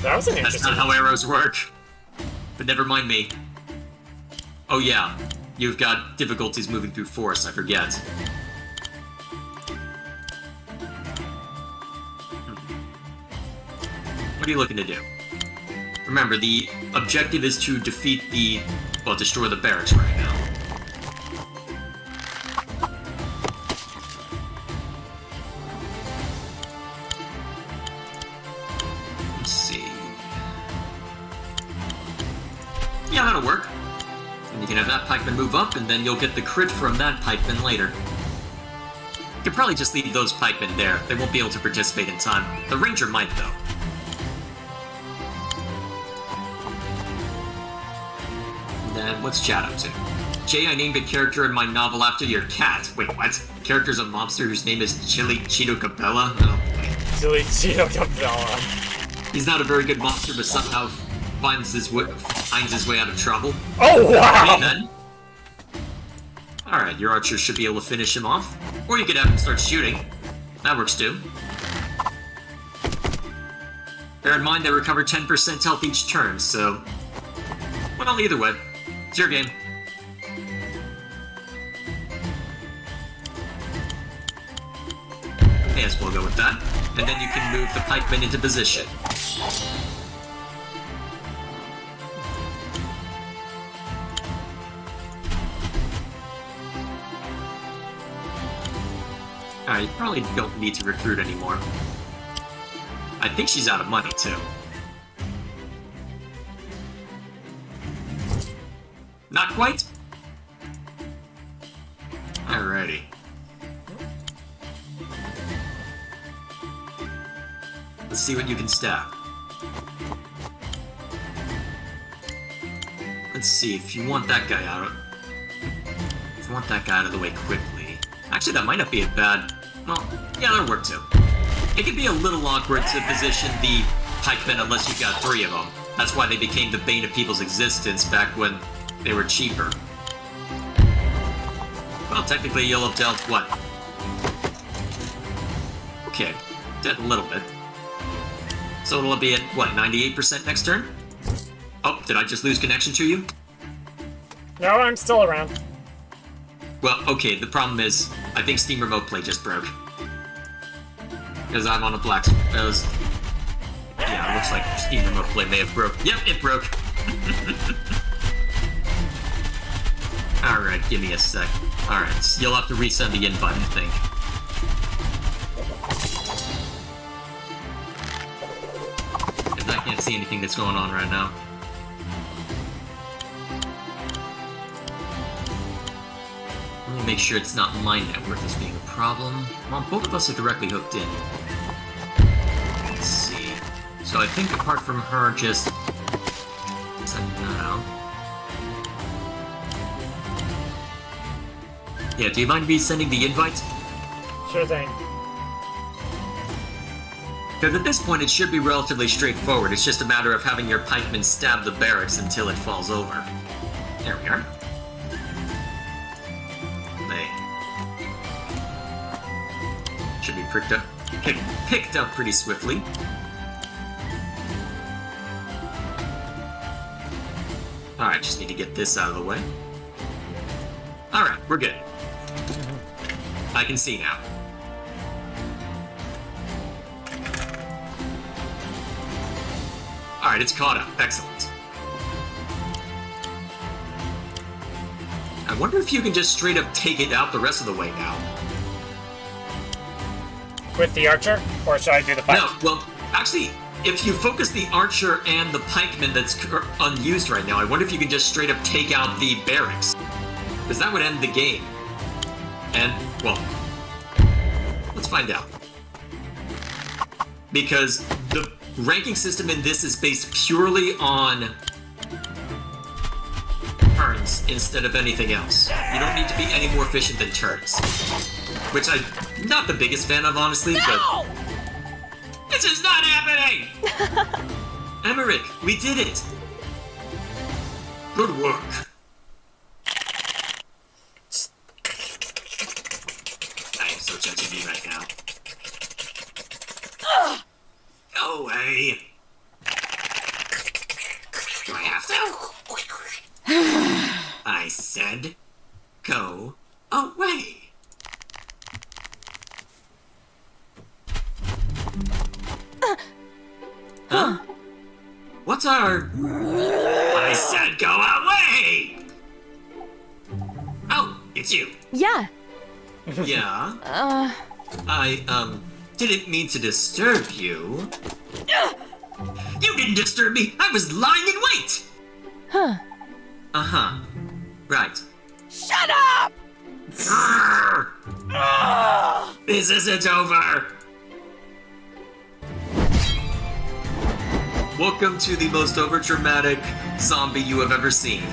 That was an That's interesting... not how arrows work. But never mind me. Oh yeah, you've got difficulties moving through forests, I forget. What are you looking to do? Remember, the objective is to defeat the... well, destroy the barracks right now. Let's see... yeah, that'll work. And you can have that pikeman move up, and then you'll get the crit from that pikeman later. You could probably just leave those pikemen there. They won't be able to participate in time. The ranger might, though. And what's Chad up to? Jay, I named a character in my novel after your cat. Wait, what? Character's a monster whose name is Chili Cheeto Capella? Oh, boy. Chili Cheeto Capella. He's not a very good monster, but somehow finds his way out of trouble. Oh, wow! Okay, then. Alright, your archers should be able to finish him off. Or you could have him start shooting. That works too. Bear in mind they recover 10% health each turn, so... well, either way. It's your game. May as well go with that. And then you can move the pikemen into position. Alright, you probably don't need to recruit anymore. I think she's out of money, too. Not quite? Alrighty. Let's see what you can stab. Let's see if you want that guy out. If you want that guy out of the way quickly. Actually, that might not be a bad. Well, yeah, that'll work too. It can be a little awkward to position the pikemen unless you've got 3 of them. That's why they became the bane of people's existence back when they were cheaper. Well, technically, you'll have dealt what? Okay, dead a little bit. So it'll be at, what, 98% next turn? Oh, did I just lose connection to you? No, I'm still around. Well, okay, the problem is, I think Steam Remote Play just broke. Because I'm on a black... yeah, it looks like Steam Remote Play may have broke. Yep, it broke. Alright, give me a sec. Alright, you'll have to resend the invite, I think. Because I can't see anything that's going on right now. Let me make sure it's not my network that's being a problem. Well, both of us are directly hooked in. Let's see. So I think apart from her just... sending that out. Yeah, do you mind me sending the invite? Sure thing. Because at this point it should be relatively straightforward. It's just a matter of having your pikemen stab the barracks until it falls over. There we are. They should be picked up pretty swiftly. Alright, just need to get this out of the way. Alright, we're good. I can see now. Alright, it's caught up. Excellent. I wonder if you can just straight up take it out the rest of the way now. With the archer? Or should I do the pike? No, well, actually, if you focus the archer and the pikeman that's unused right now, I wonder if you can just straight up take out the barracks. Because that would end the game. And, well, let's find out. Because the ranking system in this is based purely on turns instead of anything else. You don't need to be any more efficient than turns. Which I'm not the biggest fan of, honestly, No! but... This is not happening! Emmerich, we did it! Good work. I am so judging you right now. Go away. Do I have to? I said, go away. Huh? What's our... I said go away! Oh, it's you. Yeah. Yeah? I, didn't mean to disturb you. You didn't disturb me! I was lying in wait! Huh. Uh-huh. Right. Shut up! This isn't over! Welcome to the most overdramatic zombie you have ever seen.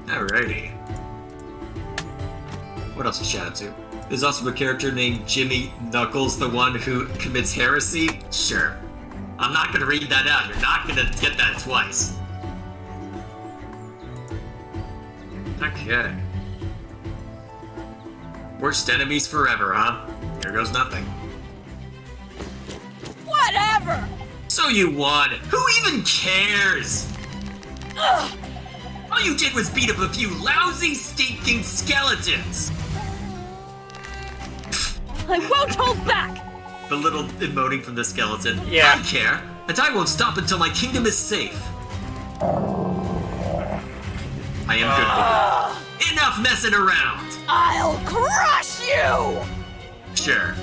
Alrighty. What else to shout out to? There's also a character named Jimmy Knuckles, the one who commits heresy? Sure. I'm not gonna read that out. You're not gonna get that twice. Okay. Worst enemies forever, huh? Here goes nothing. Whatever! So you won! Who even cares? Ugh. All you did was beat up a few lousy, stinking skeletons! I won't hold back. The little emoting from the skeleton. Yeah. I care, and I won't stop until my kingdom is safe. I am good with it. Enough messing around! I'll crush you! Sure.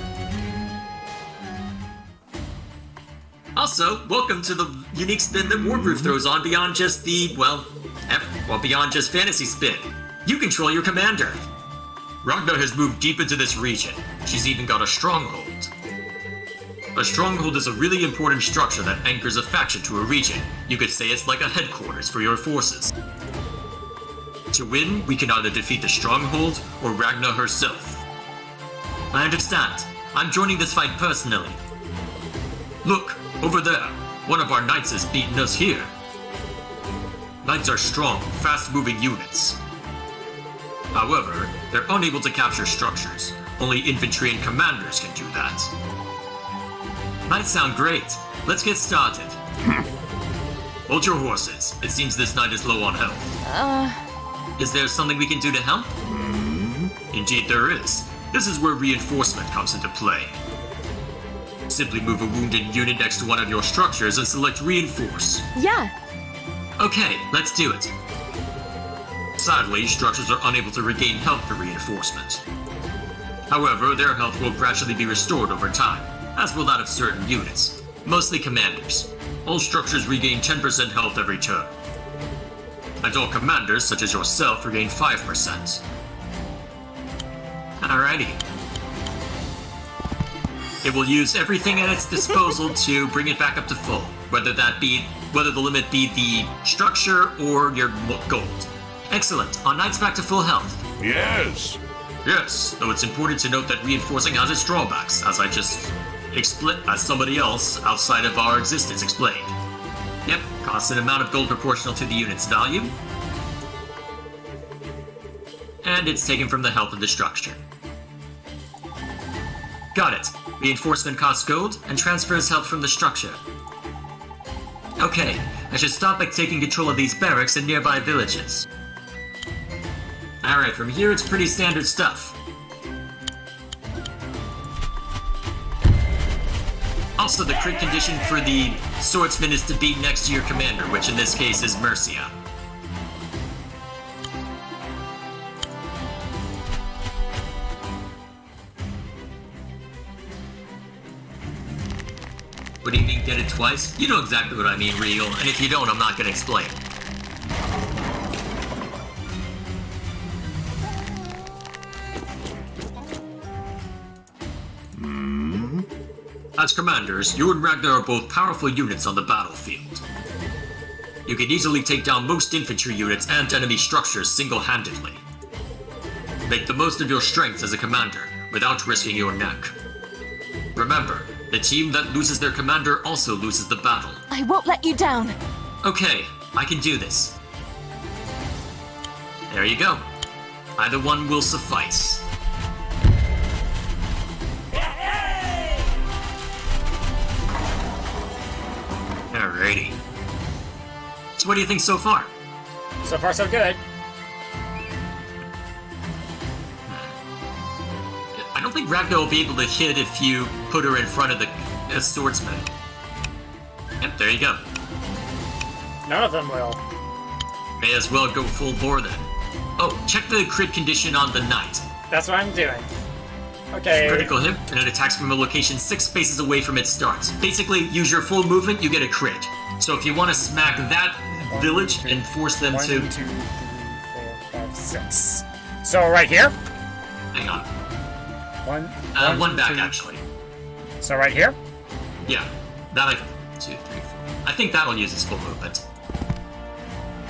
Also, welcome to the unique spin that Wargroove throws on beyond just the, well, beyond just fantasy spin. You control your commander. Ragnar has moved deep into this region. She's even got a stronghold. A stronghold is a really important structure that anchors a faction to a region. You could say it's like a headquarters for your forces. To win, we can either defeat the stronghold or Ragnar herself. I understand. I'm joining this fight personally. Look, over there. One of our knights has beaten us here. Knights are strong, fast-moving units. However, they're unable to capture structures. Only infantry and commanders can do that. Knights sound great. Let's get started. Hold your horses. It seems this knight is low on health. Is there something we can do to help? Indeed there is. This is where reinforcement comes into play. Simply move a wounded unit next to one of your structures and select reinforce. Yeah. Okay, let's do it. Sadly, structures are unable to regain health through reinforcement. However, their health will gradually be restored over time, as will that of certain units, mostly commanders. All structures regain 10% health every turn. And all commanders, such as yourself, regain 5%. Alrighty. It will use everything at its disposal to bring it back up to full, whether the limit be the structure or your gold. Excellent. Our knight's back to full health. Yes. Yes, though it's important to note that reinforcing has its drawbacks, as as somebody else outside of our existence explained. Yep, costs an amount of gold proportional to the unit's value. And it's taken from the health of the structure. Got it. Reinforcement costs gold and transfers health from the structure. Okay, I should start by taking control of these barracks and nearby villages. Alright, from here it's pretty standard stuff. Also, the crit condition for the swordsman is to be next to your commander, which in this case is Mercia. What do you mean, get it twice? You know exactly what I mean, Regal, and if you don't, I'm not gonna explain. As commanders, you and Ragnar are both powerful units on the battlefield. You can easily take down most infantry units and enemy structures single-handedly. Make the most of your strengths as a commander, without risking your neck. Remember, the team that loses their commander also loses the battle. I won't let you down. Okay, I can do this. There you go. Either one will suffice. Alrighty. So what do you think so far? So far, so good. I don't think Ragnar will be able to hit if you put her in front of the swordsman. Yep, there you go. None of them will. May as well go full bore then. Oh, check the crit condition on the knight. That's what I'm doing. Okay. Critical hit, and it attacks from a location 6 spaces away from its start. Basically, use your full movement, you get a crit. So if you want to smack that village and force them 1, to... 2, 3, 4, 5, 6. So right here? Hang on. One back, 2. actually. So right here? Yeah. That 2, 3, 4. I think that'll use its full movement.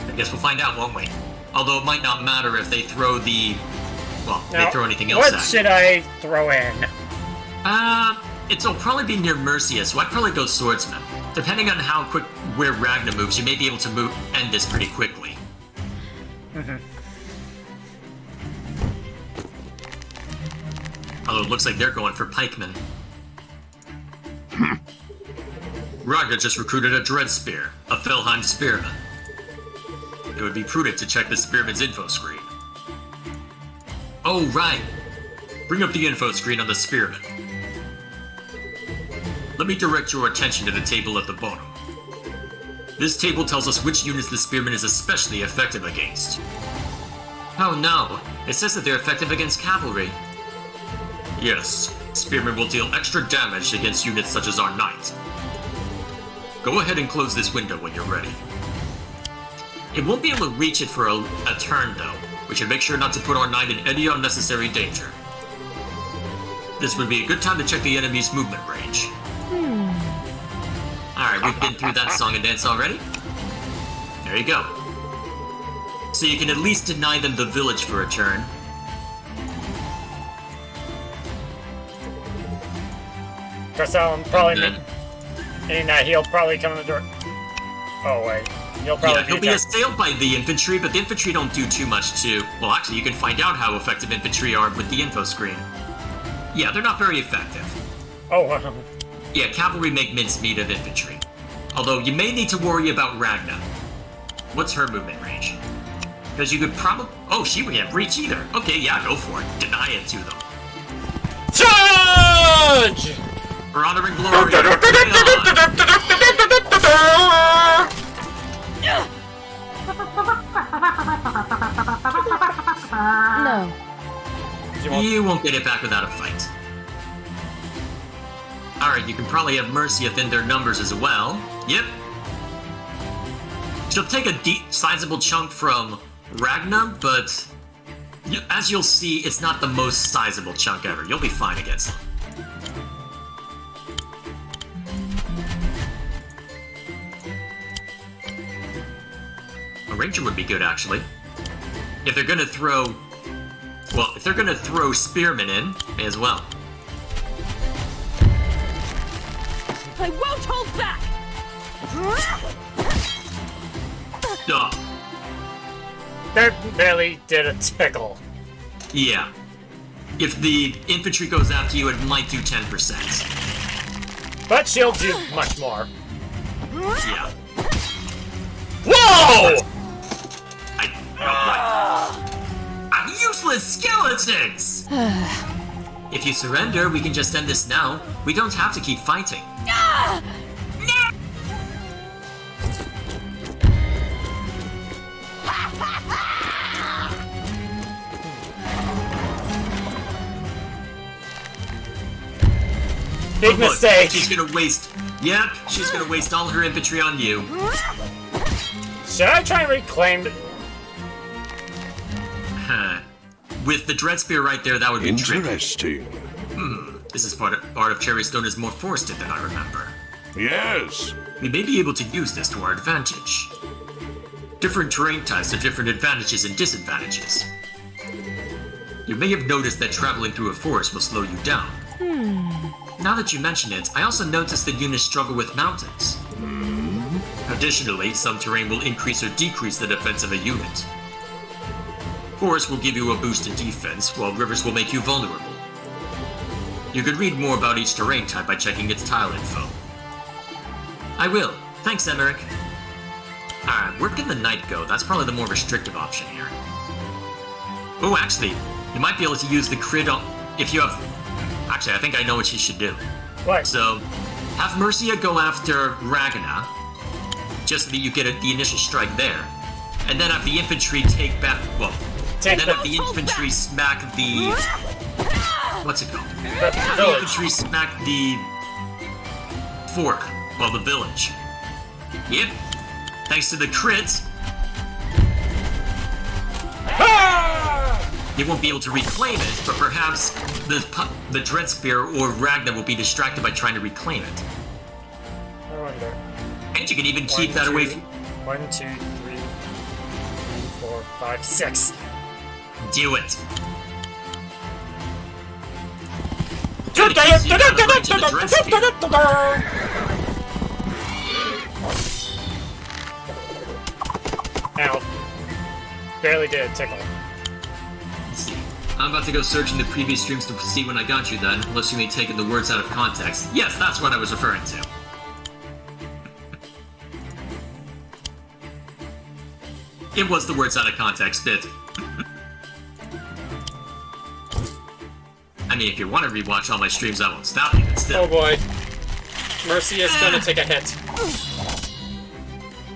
I guess we'll find out, won't we? Although it might not matter if they throw the... Well, Now, they throw anything else at what should I throw in? It'll probably be near Mercia, so I'd probably go swordsman. Depending on how quick where Ragnar moves, you may be able to end this pretty quickly. Although it looks like they're going for pikemen. Ragnar just recruited a Dread Spear, a Felheim Spearman. It would be prudent to check the Spearman's info screen. Oh, right. Bring up the info screen on the Spearman. Let me direct your attention to the table at the bottom. This table tells us which units the Spearman is especially effective against. Oh no, it says that they're effective against cavalry. Yes, Spearman will deal extra damage against units such as our Knight. Go ahead and close this window when you're ready. It won't be able to reach it for a turn though. We should make sure not to put our knight in any unnecessary danger. This would be a good time to check the enemy's movement range. Alright, we've been through that song and dance already. There you go. So you can at least deny them the village for a turn. Marcel probably And meaning that he'll probably come in the door. Oh wait, he'll probably yeah, he'll be assailed by the infantry, but the infantry don't do too much to... Well, actually, you can find out how effective infantry are with the info screen. Yeah, they're not very effective. Oh wow. Yeah, cavalry make mincemeat of infantry. Although, you may need to worry about Ragna. What's her movement range? Because you could probably... Oh, she can't reach either. Okay, yeah, go for it. Deny it to them. Charge! For honor and glory. No. You won't get it back without a fight. Alright, you can probably have Mercia thin their numbers as well. Yep. She'll take a sizable chunk from Ragna, but as you'll see, it's not the most sizable chunk ever. You'll be fine against them. A ranger would be good, actually. If they're gonna throw... Well, if they're gonna throw spearmen in, may as well. I won't hold back! Duh. That barely did a tickle. Yeah. If the infantry goes after you, it might do 10%. But she'll do much more. Yeah. Whoa! I'm useless skeletons! If you surrender, we can just end this now. We don't have to keep fighting. Big Look, mistake. she's gonna waste... Yep, she's gonna waste all her infantry on you. Should I try and reclaim... Huh. With the Dreadspear right there, that would be tricky. Interesting. This is part of Cherrystone is more forested than I remember. Yes. We may be able to use this to our advantage. Different terrain types have different advantages and disadvantages. You may have noticed that traveling through a forest will slow you down. Now that you mention it, I also noticed that units struggle with mountains. Additionally, some terrain will increase or decrease the defense of a unit. Forests will give you a boost in defense, while rivers will make you vulnerable. You could read more about each terrain type by checking its tile info. I will. Thanks, Emmerich. Alright, where can the knight go? That's probably the more restrictive option here. Oh, actually, you might be able to use the crit on... If you have... Actually, I think I know what you should do. What? So, have Mercia go after Ragna, just so that you get the initial strike there. And then have the infantry take back... Well, and then have the infantry smack the... What's it called? Have the infantry smack the... fort. Well, the village. Yep. Thanks to the crit, they won't be able to reclaim it, but perhaps the Dreadspear or Ragna will be distracted by trying to reclaim it. I wonder. And you can even keep that away from... 1, 2, 3, 4, 5, 6. Do it. Ow. Barely did a tickle. Let's see. I'm about to go search in the previous streams to see when I got you then, unless you may take the words out of context. Yes, that's what I was referring to. It was the words out of context bit. I mean, if you want to rewatch all my streams, I won't stop you, but still. Oh boy. Mercy is gonna take a hit.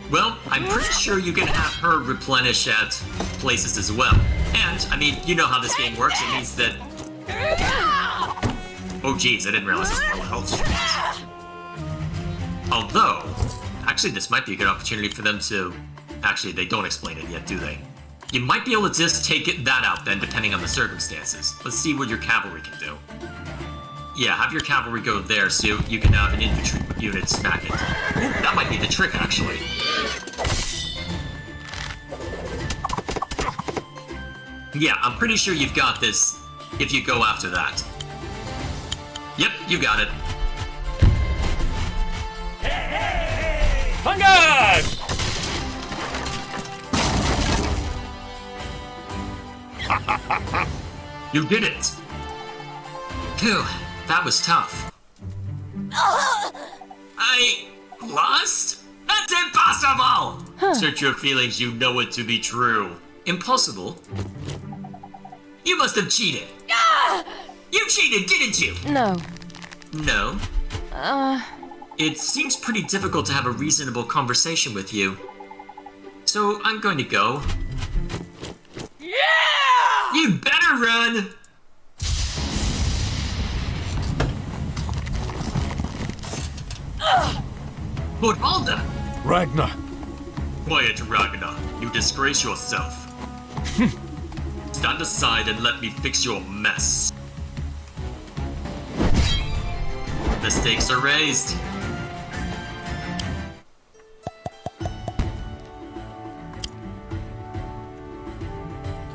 Well, I'm pretty sure you can have her replenish at places as well. And, I mean, you know how this game works. It means that... Oh geez, I didn't realize how low health she was. Although, actually this might be a good opportunity for them to... Actually, they don't explain it yet, do they? You might be able to just take that out then, depending on the circumstances. Let's see what your cavalry can do. Yeah, have your cavalry go there so you can have an infantry unit smack it. Ooh, that might be the trick, actually. Yeah, I'm pretty sure you've got this if you go after that. Yep, you got it. On guard! You did it! Phew, that was tough. I lost? That's impossible! Search your feelings, you know it to be true. Impossible? You must have cheated. You cheated, didn't you? No. No? It seems pretty difficult to have a reasonable conversation with you. So I'm going to go. Yeah! You better run! Lord Alda! Ragnar. Quiet, Ragnar. You disgrace yourself. Stand aside and let me fix your mess. The stakes are raised.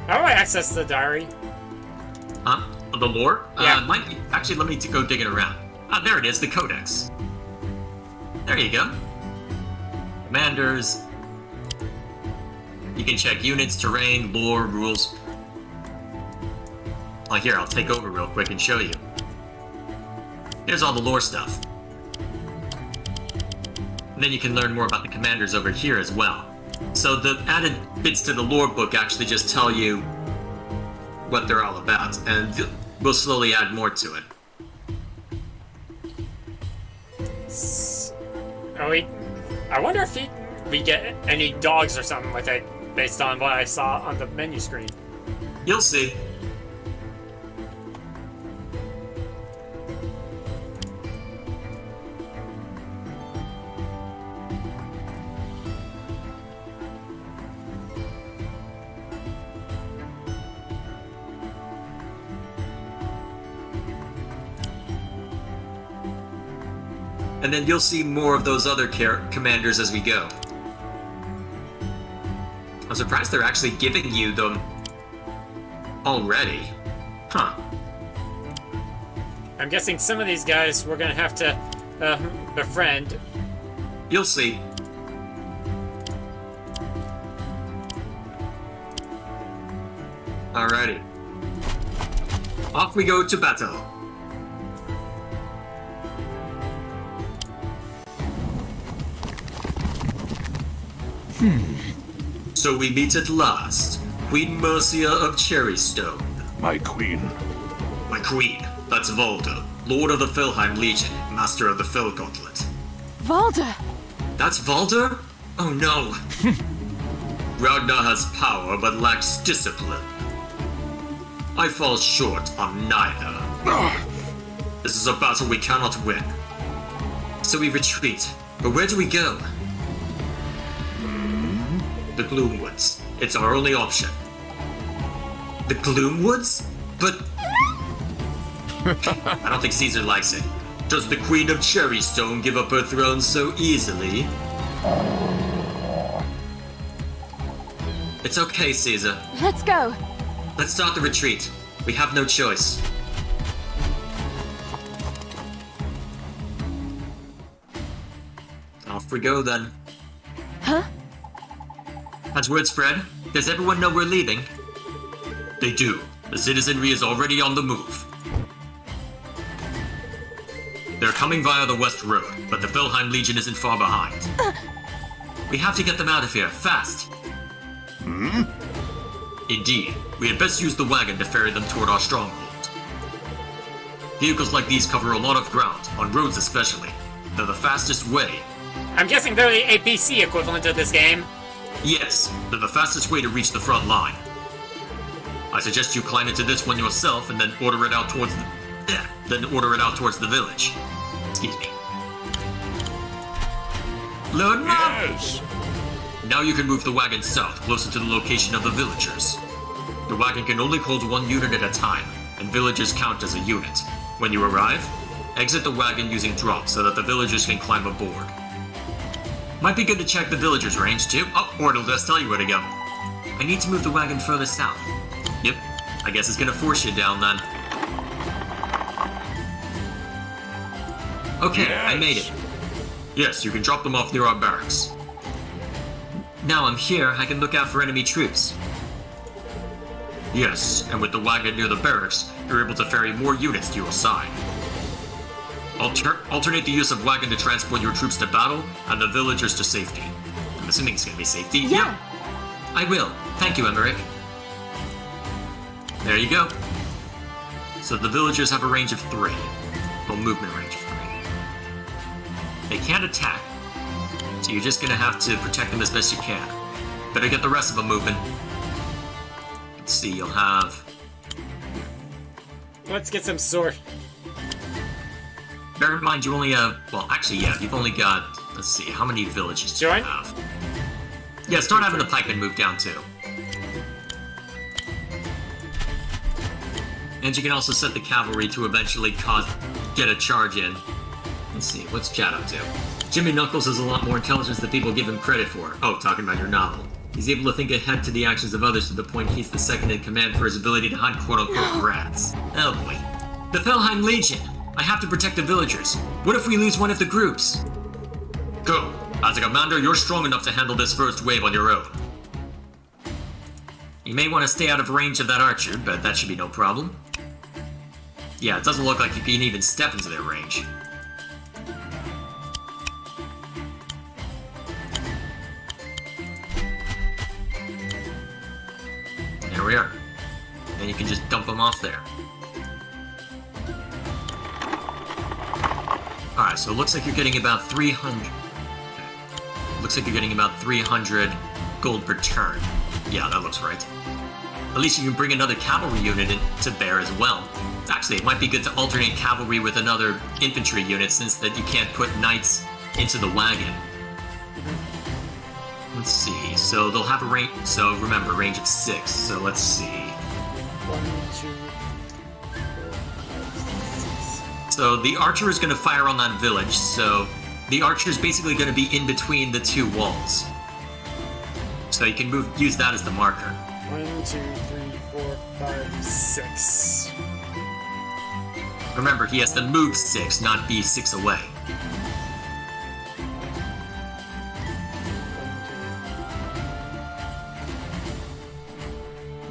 How do I access the diary? Huh? The lore? Yeah. Actually, let me go digging around. Ah, there it is, the codex. There you go. Commanders. You can check units, terrain, lore, rules. Oh, here, I'll take over real quick and show you. Here's all the lore stuff. And then you can learn more about the commanders over here as well. So the added bits to the lore book actually just tell you what they're all about, and we'll slowly add more to it. I wonder if we get any dogs or something with it, based on what I saw on the menu screen. You'll see. And then you'll see more of those other commanders as we go. I'm surprised they're actually giving you them already. Huh. I'm guessing some of these guys we're gonna have to befriend. You'll see. Alrighty. Off we go to battle. So we meet at last. Queen Mercia of Cherrystone. My queen. My queen. That's Valda, Lord of the Felheim Legion, Master of the Fel Gauntlet. Valda! That's Valda? Oh no. Ragnar has power but lacks discipline. I fall short on neither. This is a battle we cannot win. So we retreat. But where do we go? The Gloomwoods. It's our only option. The Gloomwoods? But... I don't think Caesar likes it. Does the Queen of Cherrystone give up her throne so easily? It's okay, Caesar. Let's go. Let's start the retreat. We have no choice. Off we go then. Huh? Has word spread? Does everyone know we're leaving? They do. The citizenry is already on the move. They're coming via the West Road, but the Felheim Legion isn't far behind. We have to get them out of here, fast. Indeed, we had best use the wagon to ferry them toward our stronghold. Vehicles like these cover a lot of ground, on roads especially. They're the fastest way. I'm guessing they're the APC equivalent of this game. Yes, they're the fastest way to reach the front line. I suggest you climb into this one yourself and then order it out towards the village. Excuse me. Lord Mom! Yes. Now you can move the wagon south, closer to the location of the villagers. The wagon can only hold one unit at a time, and villagers count as a unit. When you arrive, exit the wagon using drop so that the villagers can climb aboard. Might be good to check the villagers' range too. Oh, or it'll just tell you where to go. I need to move the wagon further south. Yep, I guess it's gonna force you down then. Okay, Yes. I made it. Yes, you can drop them off near our barracks. Now I'm here, I can look out for enemy troops. Yes, and with the wagon near the barracks, you're able to ferry more units to your side. Alternate the use of wagon to transport your troops to battle, and the villagers to safety. I'm assuming it's gonna be safety. Yeah. I will. Thank you, Emmerich. There you go. So the villagers have a range of 3. Well, movement range of 3. They can't attack, so you're just gonna have to protect them as best you can. Better get the rest of them moving. Let's see, you'll have... Let's get some sword. Bear in mind, you only have... Well, actually, yeah, you've only got... Let's see, how many villages do you Join? have? Yeah, start having the pikemen move down, too. And you can also set the cavalry to eventually get a charge in. Let's see, what's Chad up to? Jimmy Knuckles has a lot more intelligence than people give him credit for. Oh, talking about your novel. He's able to think ahead to the actions of others to the point he's the second in command for his ability to hunt quote-unquote rats. Oh boy. The Felheim Legion! I have to protect the villagers. What if we lose one of the groups? Go. As a commander, you're strong enough to handle this first wave on your own. You may want to stay out of range of that archer, but that should be no problem. Yeah, it doesn't look like you can even step into their range. There we are. And you can just dump them off there. Alright, so it looks like you're getting about 300... Looks like you're getting about 300 gold per turn. Yeah, that looks right. At least you can bring another cavalry unit in to bear as well. Actually, it might be good to alternate cavalry with another infantry unit since that you can't put knights into the wagon. Let's see, so they'll have a range, so remember, range of 6, so let's see. 1, 2, 4, 5, 6. So the archer is going to fire on that village, so the archer is basically going to be in between the 2 walls. So you can use that as the marker. 1, 2, 3, 4, 5, 6. Remember, he has to move 6, not be 6 away.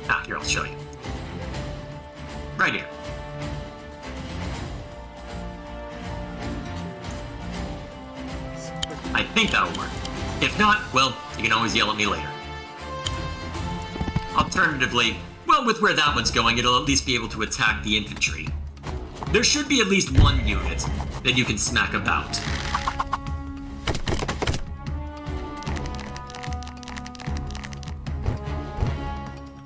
Ah, here, I'll show you. Right here. I think that'll work. If not, well, you can always yell at me later. Alternatively, well, with where that one's going, it'll at least be able to attack the infantry. There should be at least 1 unit that you can smack about.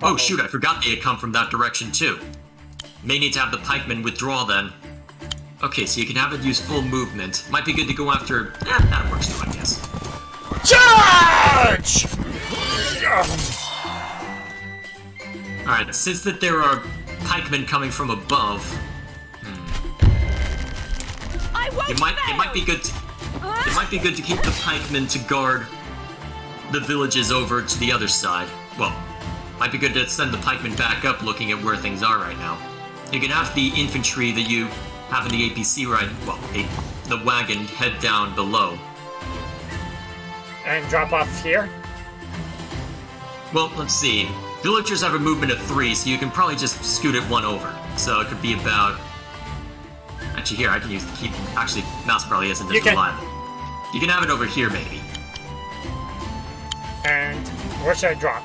Oh shoot, I forgot they had come from that direction too. May need to have the pikemen withdraw then. Okay, so you can have it use full movement. Might be good to go after... that works too, I guess. Charge! Alright, since that there are pikemen coming from above, I won't it might be good to keep the pikemen to guard the villages over to the other side. Well, might be good to send the pikemen back up looking at where things are right now. You can have the infantry that you have in the APC the wagon head down below. And drop off here? Well, let's see. Villagers have a movement of 3, so you can probably just scoot it 1 over. So it could be about... Actually, here, I can use the key... Actually, mouse probably isn't as reliable. You can have it over here, maybe. And where should I drop?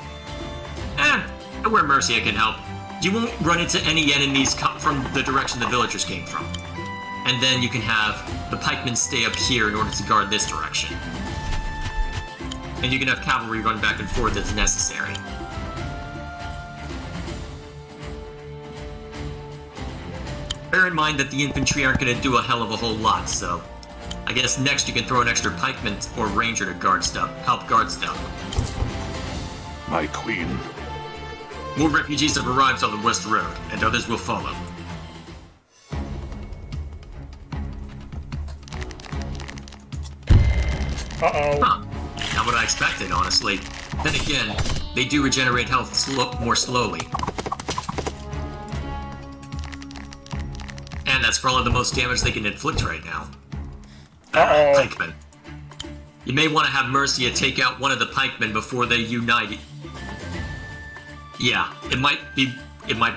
Where Mercia can help. You won't run into any enemies from the direction the villagers came from. And then you can have the pikemen stay up here in order to guard this direction. And you can have cavalry run back and forth as necessary. Bear in mind that the infantry aren't going to do a hell of a whole lot, so I guess next you can throw an extra pikeman or ranger to guard stuff, help guard stuff. My queen. More refugees have arrived on the West Road, and others will follow. Uh-oh. Huh. Not what I expected, honestly. Then again, they do regenerate health more slowly. And that's probably the most damage they can inflict right now. Uh-oh. Pikemen. You may want to have Mercia take out one of the pikemen before they unite. Yeah, it might be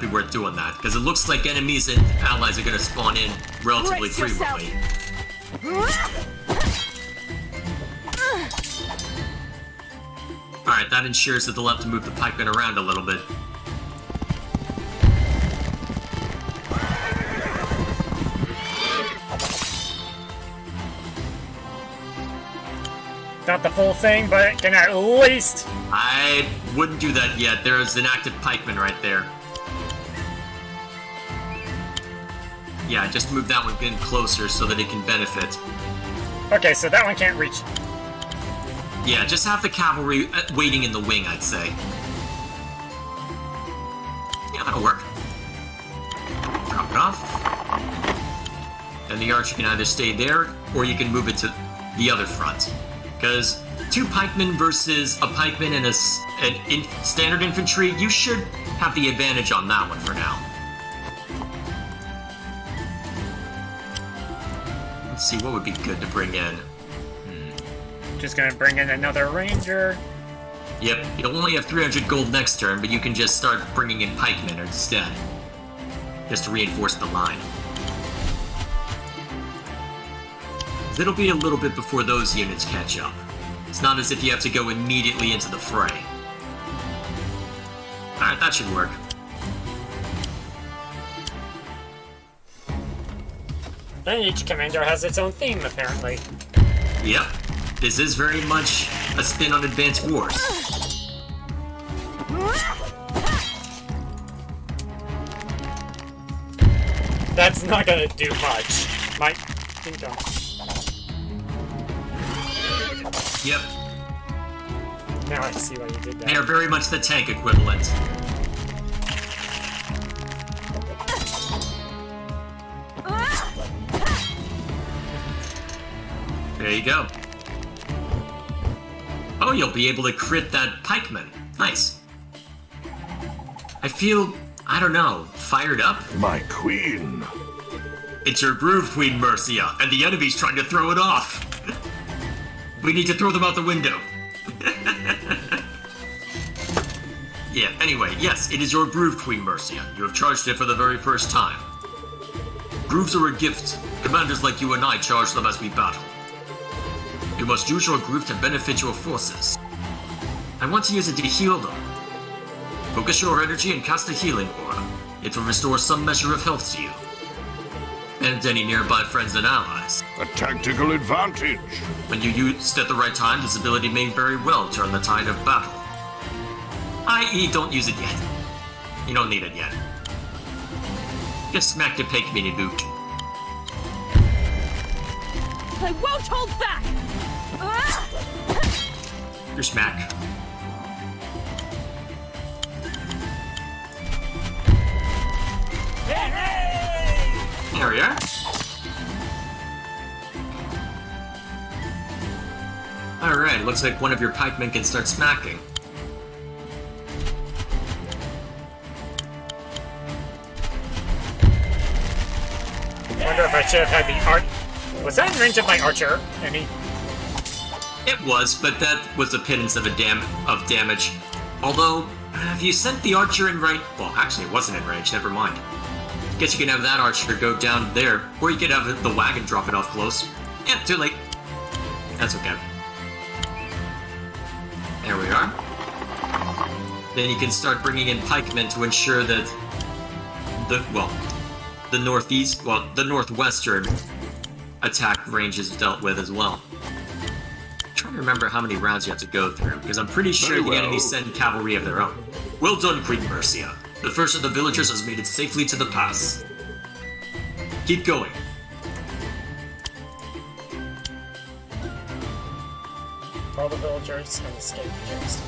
worth doing that, because it looks like enemies and allies are going to spawn in relatively Brace yourself. frequently. Alright, that ensures that they'll have to move the pikemen around a little bit. Not the full thing, but it can at least... I wouldn't do that yet. There's an active pikeman right there. Yeah, just move that one in closer so that it can benefit. Okay, so that one can't reach. Yeah, just have the cavalry waiting in the wing, I'd say. Yeah, that'll work. Drop it off. And the archer can either stay there, or you can move it to the other front. Because 2 pikemen versus a pikeman and standard infantry, you should have the advantage on that one for now. Let's see, what would be good to bring in? Just gonna bring in another ranger. Yep, you'll only have 300 gold next turn, but you can just start bringing in pikemen instead. Just to reinforce the line. It'll be a little bit before those units catch up. It's not as if you have to go immediately into the fray. Alright, that should work. And each commander has its own theme, apparently. Yep, this is very much a spin on Advanced Wars. That's not gonna do much. My kingdom. Yep, Now I see why you did they that. are very much the tank equivalent. There you go. Oh, you'll be able to crit that pikeman. Nice. I feel, I don't know, fired up? My queen. It's your groove, Queen Mercia, and the enemy's trying to throw it off. We need to throw them out the window. Yeah, anyway, yes, it is your groove, Queen Mercia. You have charged it for the very first time. Grooves are a gift. Commanders like you and I charge them as we battle. You must use your groove to benefit your forces. I want to use it to heal them. Focus your energy and cast a healing aura. It will restore some measure of health to you. And any nearby friends and allies. A tactical advantage. When you use it at the right time, this ability may very well turn the tide of battle. I.e., don't use it yet. You don't need it yet. Just smack the pig mini boot. I won't hold back! Your smack. There we are. Alright, looks like one of your pikemen can start smacking. Wonder if I should have had the art. Was that in range of my archer? Any? It was, but that was a pittance of damage. Although, if you sent the archer in right... Well, actually, it wasn't in range, never mind. Guess you can have that archer go down there, or you could have the wagon drop it off close. Yeah, too late. That's okay. There we are. Then you can start bringing in pikemen to ensure that the northwestern attack range is dealt with as well. I'm trying to remember how many rounds you have to go through, because I'm pretty sure Very the well. enemies send cavalry of their own. Well done, Queen Mercia. The first of the villagers has made it safely to the pass. Keep going. kill the villagers and escape the chest.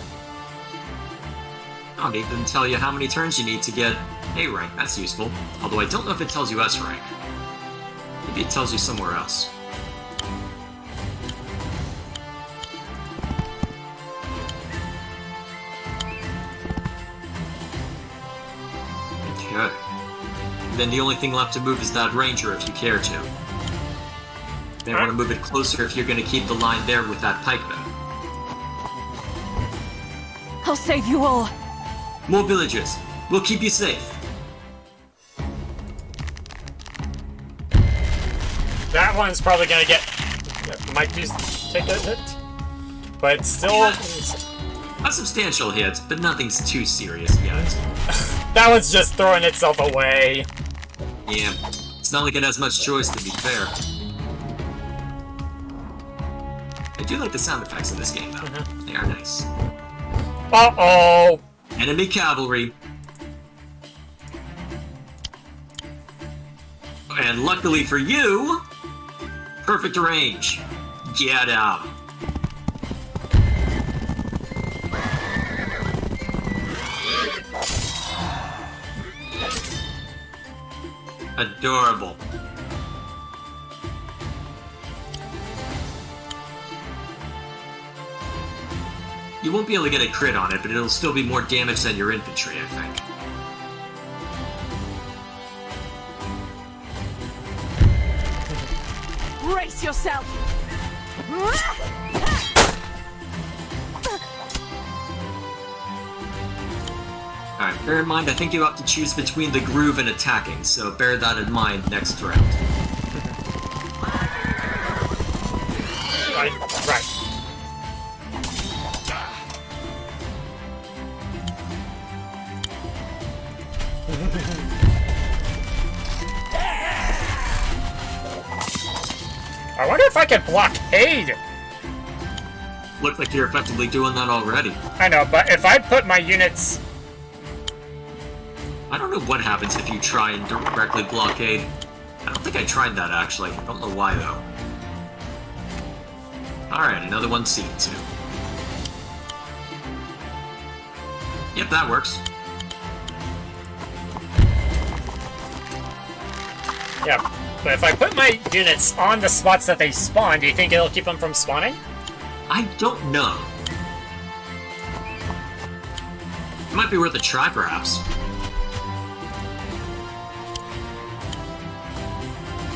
I'll even tell you how many turns you need to get A rank. That's useful. Although I don't know if it tells you S rank. Maybe it tells you somewhere else. Okay. Then the only thing left to move is that ranger if you care to. You may want to move it closer if you're going to keep the line there with that pikeman. I'll save you all. More villagers. We'll keep you safe. That one's probably gonna get... might take a hit. But still... Yeah. A substantial hit, but nothing's too serious yet. That one's just throwing itself away. Yeah. It's not like it has much choice, to be fair. I do like the sound effects in this game, though. They are nice. Uh-oh! Enemy cavalry. And luckily for you, perfect range. Get out. Adorable. You won't be able to get a crit on it, but it'll still be more damage than your infantry, I think. Brace yourself! Alright, bear in mind, I think you have to choose between the groove and attacking, so bear that in mind next round. Right. I wonder if I can blockade. Looks like you're effectively doing that already. I know, but if I put my units... I don't know what happens if you try and directly blockade. I don't think I tried that, actually. I don't know why, though. Alright, another one seen too. Yep, that works. Yeah, but if I put my units on the spots that they spawn, do you think it'll keep them from spawning? I don't know. It might be worth a try, perhaps.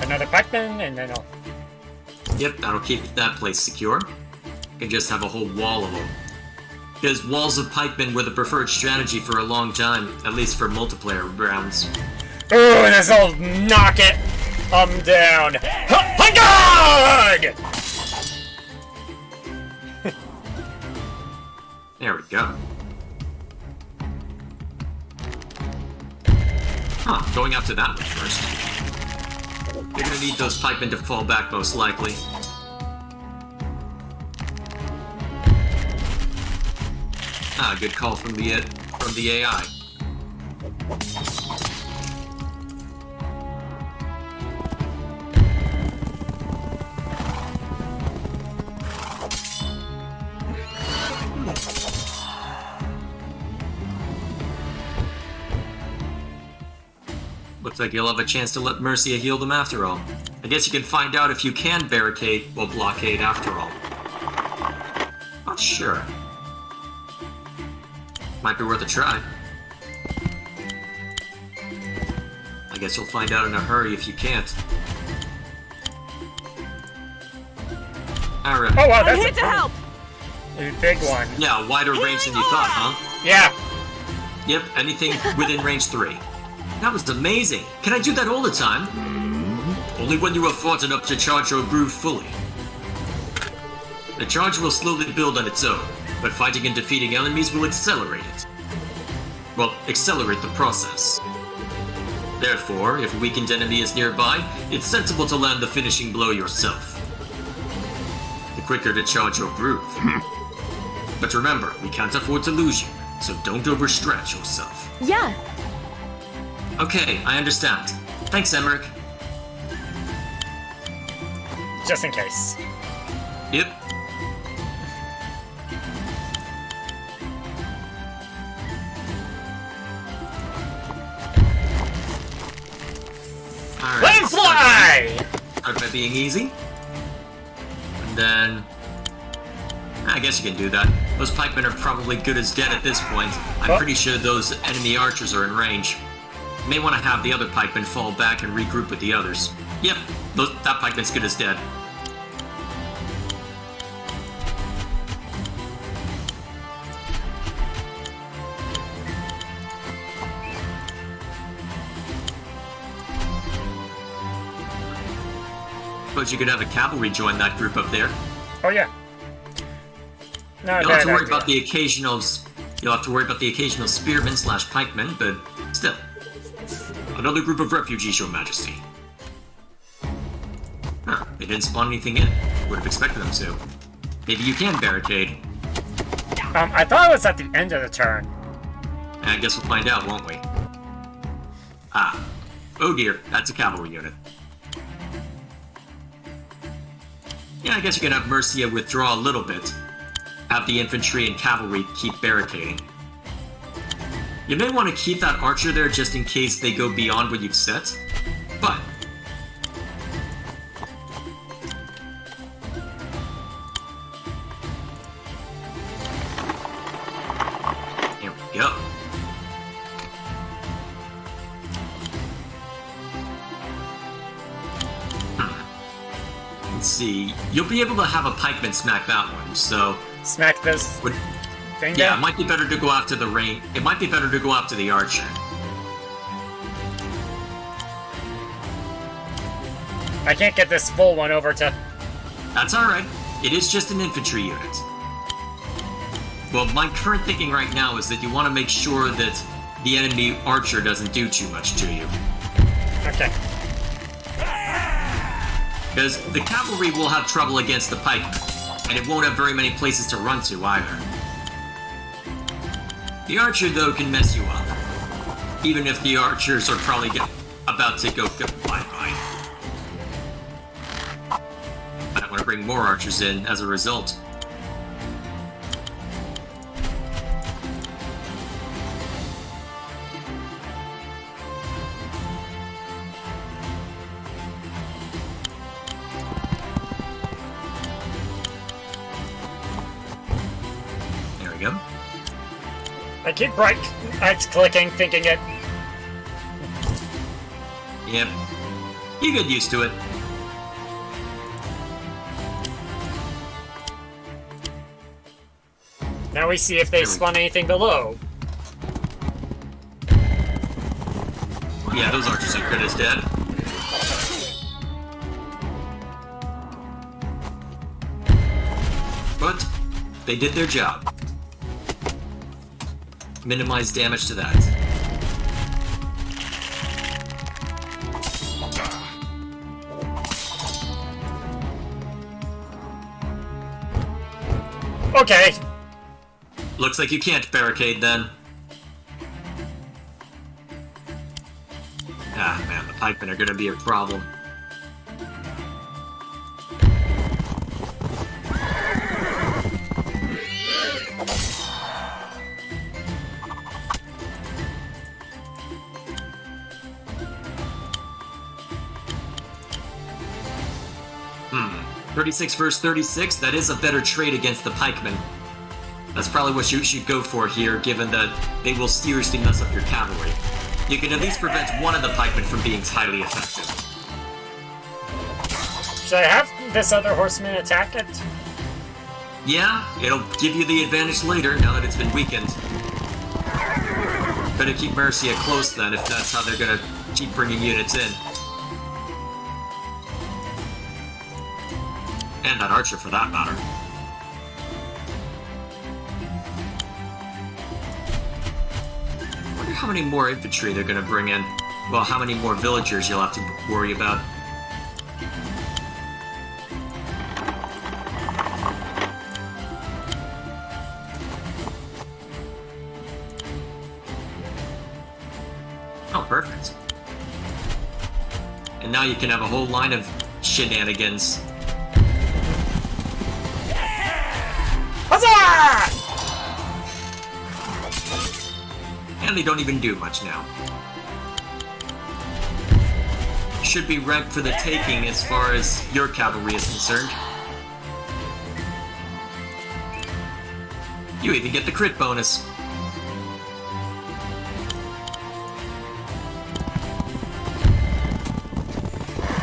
Another pikeman, and then I'll... Yep, that'll keep that place secure. You can just have a whole wall of them. Because walls of pikemen were the preferred strategy for a long time, at least for multiplayer rounds. Ooh, this'll knock it down. God! There we go. Huh, going after that one first. You're gonna need those pikemen to fall back, most likely. Ah, good call from the AI. Looks like you'll have a chance to let Mercia heal them after all. I guess you can find out if you can barricade or blockade after all. Not sure. Might be worth a try. I guess you'll find out in a hurry if you can't. Alright. Oh wow, I'm that's here to help! a big one. Yeah, wider range than you thought, huh? Yeah. Yep, anything within range 3. That was amazing! Can I do that all the time? Only when you have fought enough to charge your groove fully. The charge will slowly build on its own, but fighting and defeating enemies will accelerate it. Well, accelerate the process. Therefore, if a weakened enemy is nearby, it's sensible to land the finishing blow yourself. The quicker to charge your groove. But remember, we can't afford to lose you, so don't overstretch yourself. Yeah. Okay, I understand. Thanks, Emmerich. Just in case. Yep. Alright. Let him fly! Start by being easy. And then... I guess you can do that. Those pikemen are probably good as dead at this point. I'm pretty sure those enemy archers are in range. You may want to have the other pikemen fall back and regroup with the others. Yep, that pikeman's good as dead. Suppose you could have the cavalry join that group up there. Oh yeah. No, You'll have to worry about the occasional. You'll have to worry about the occasional spearmen / pikemen, but still, another group of refugees, Your Majesty. Huh? They didn't spawn anything in. Would have expected them to. Maybe you can barricade. I thought it was at the end of the turn. I guess we'll find out, won't we? Ah. Oh dear, that's a cavalry unit. Yeah, I guess you can have Mercia withdraw a little bit. Have the infantry and cavalry keep barricading. You may want to keep that archer there just in case they go beyond what you've set, but... There we go. Let's see. You'll be able to have a pikeman smack that one, so... Smack this thing Yeah, down? it might be better to go after the range. It might be better to go after the archer. I can't get this full one over to... That's alright. It is just an infantry unit. Well, my current thinking right now is that you want to make sure that the enemy archer doesn't do too much to you. Okay. Because the cavalry will have trouble against the pikemen, and it won't have very many places to run to either. The archer, though, can mess you up. Even if the archers are probably about to go bye-bye. But I'm going to bring more archers in as a result. There we go. I keep right-clicking, thinking it... Yep. You get used to it. Now we see if they spawn anything below. Yeah, those archers are good as dead. But they did their job. Minimize damage to that. Okay. Looks like you can't barricade then. Ah, man, the pikemen are gonna be a problem. Hmm. 36 versus 36, that is a better trade against the pikemen. That's probably what you should go for here, given that they will seriously mess up your cavalry. You can at least prevent one of the pikemen from being highly effective. Should I have this other horseman attack it? Yeah, it'll give you the advantage later, now that it's been weakened. Better keep Mercia close then, if that's how they're gonna keep bringing units in. And that archer, for that matter. I wonder how many more infantry they're gonna bring in. Well, how many more villagers you'll have to worry about. Oh, perfect. And now you can have a whole line of shenanigans. Huzzah! And they don't even do much now. should be ripe for the taking as far as your cavalry is concerned. You even get the crit bonus.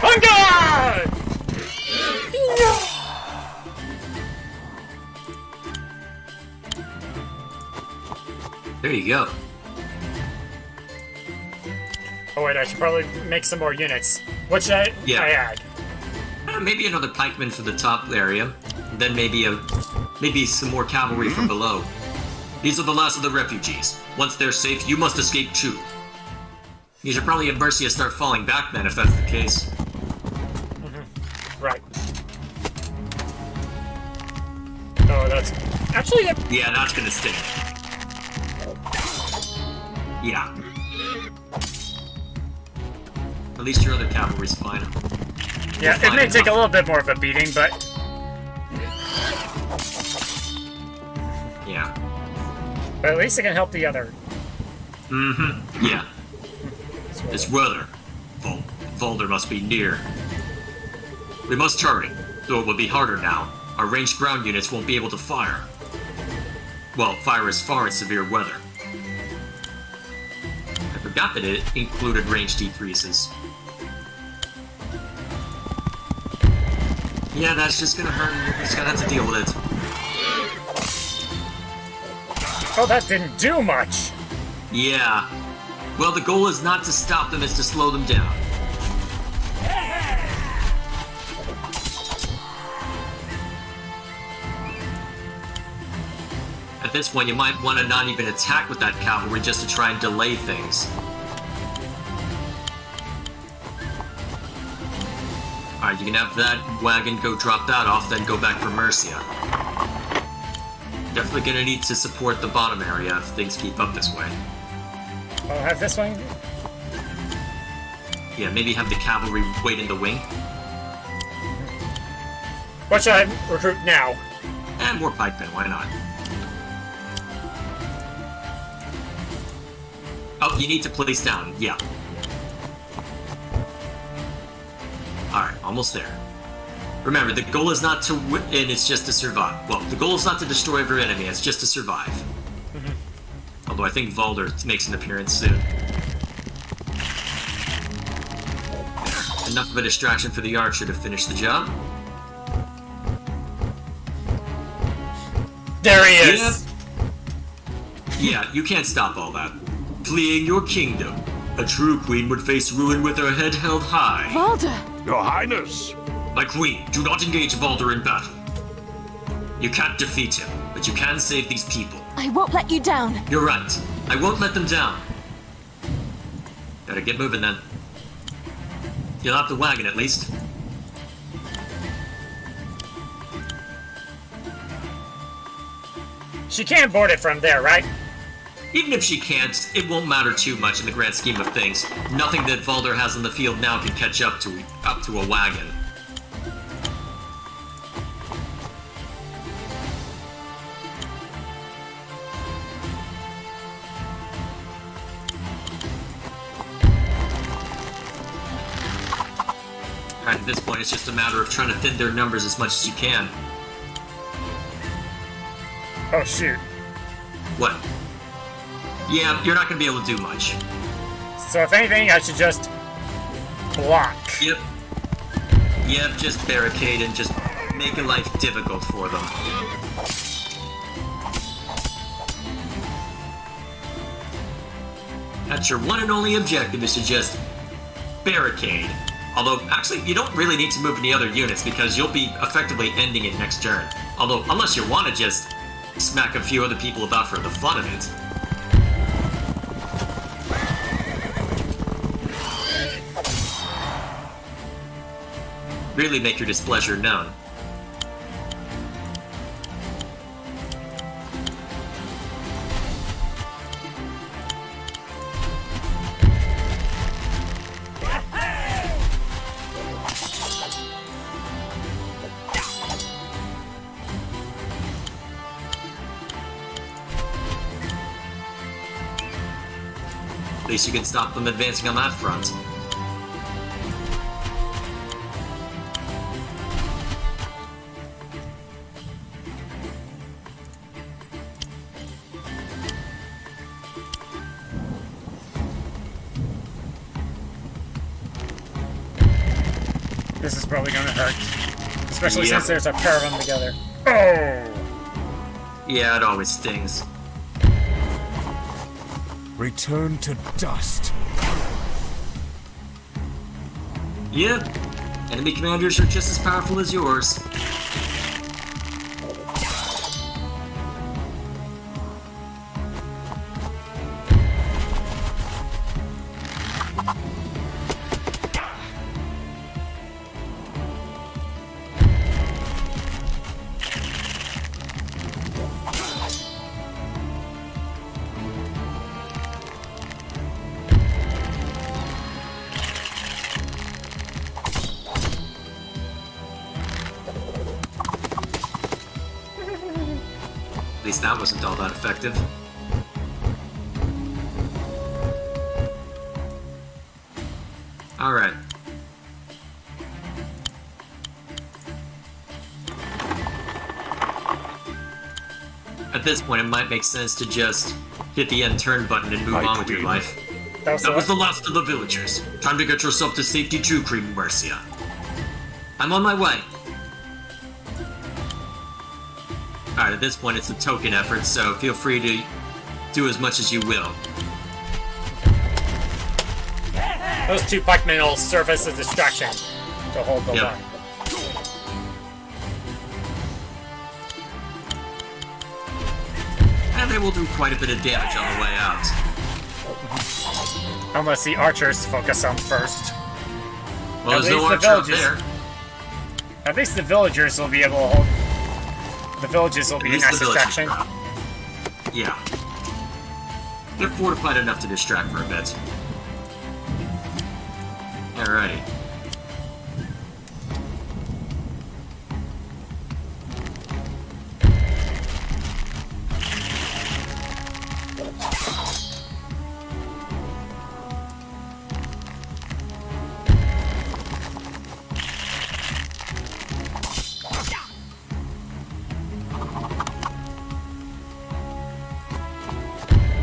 On guard! There you go. Oh wait, I should probably make some more units. What should I add? Maybe another pikeman for the top area. Then maybe some more cavalry from below. These are the last of the refugees. Once they're safe, you must escape too. You should probably have Mercia start falling back then, if that's the case. Right. Oh, that's... Actually, Yeah, that's gonna sting. Yeah. At least your other cavalry's fine. yeah, it may take a little bit more of a beating, but... Yeah. But at least it can help the other. Yeah. This weather. Volder must be near. We must hurry, though it will be harder now. Our ranged ground units won't be able to fire. Well, fire as far as severe weather. I forgot that it included range decreases. Yeah, that's just gonna hurt. We're just gonna have to deal with it. Oh, that didn't do much! Yeah. Well, the goal is not to stop them, it's to slow them down. At this point, you might want to not even attack with that cavalry just to try and delay things. Alright, you can have that wagon go drop that off, then go back for Mercia. Definitely gonna need to support the bottom area if things keep up this way. I'll have this one. Yeah, maybe have the cavalry wait in the wing. What should I recruit now? And more pikemen, why not? Oh, you need to place down, yeah. Alright, almost there. Remember, the goal is not to win, it's just to survive. Well, the goal is not to destroy every enemy, it's just to survive. Although I think Valder makes an appearance soon. There. Enough of a distraction for the archer to finish the job. There he is! Yeah, you can't stop all that. Fleeing your kingdom. A true queen would face ruin with her head held high. Valder! Your Highness! My queen, do not engage Valder in battle. You can't defeat him, but you can save these people. I won't let you down. You're right. I won't let them down. Gotta get moving then. You'll have the wagon at least. She can't board it from there, right? Even if she can't, it won't matter too much in the grand scheme of things. Nothing that Valder has in the field now can catch up to a wagon. Alright, at this point it's just a matter of trying to thin their numbers as much as you can. Oh, shoot. What? Yeah, you're not gonna be able to do much. So if anything, I should just... block. Yep. Yep, just barricade and just make life difficult for them. That's your one and only objective, is to just barricade. Although, actually, you don't really need to move any other units because you'll be effectively ending it next turn. Although, unless you want to just smack a few other people about for the fun of it. Really make your displeasure known. At least you can stop them advancing on that front. This is probably gonna hurt. Especially Yeah. since there's a pair of them together. Oh! Yeah, it always stings. Return to dust. Yep. Enemy commanders are just as powerful as yours. At least that wasn't all that effective. Alright. At this point, it might make sense to just hit the end turn button and move My on with your queen. life. That Was the last of the villagers. Time to get yourself to safety too, Cream Mercia. I'm on my way. Alright, at this point it's a token effort, so feel free to do as much as you will. Those two pikemen will serve as a distraction to hold the Yep. line. And they will do quite a bit of damage on the way out. Unless the archers focus on first. Well, At there's no least the archer up villagers- there. At least the villagers will be able to hold. The villages will At be a least nice the villagers distraction. are up. Yeah. They're fortified enough to distract for a bit. Alrighty.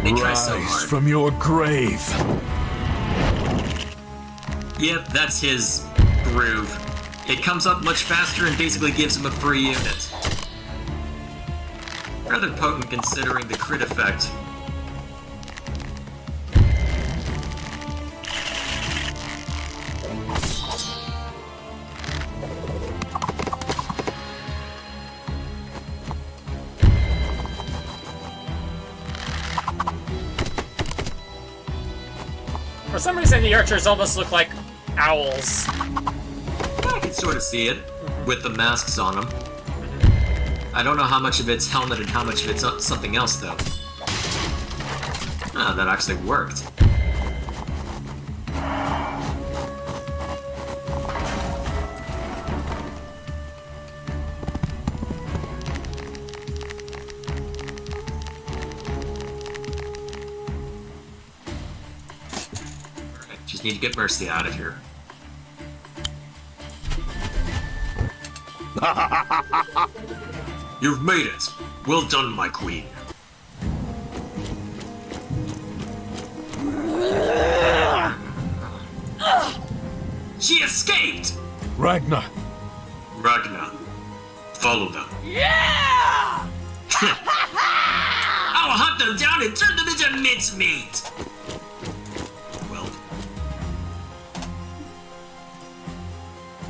They try so Rise hard. from your grave. Yep, that's his groove. It comes up much faster and basically gives him a free unit. Rather potent considering the crit effect. For some reason, the archers almost look like owls. I can sort of see it, with the masks on them. I don't know how much of it's helmet and how much of it's something else, though. Ah, that actually worked. Alright, just need to get Mercy out of here. You've made it! Well done, my queen. She escaped! Ragnar. Ragnar, follow them. Yeah! I'll hunt them down and turn them into mincemeat! Well,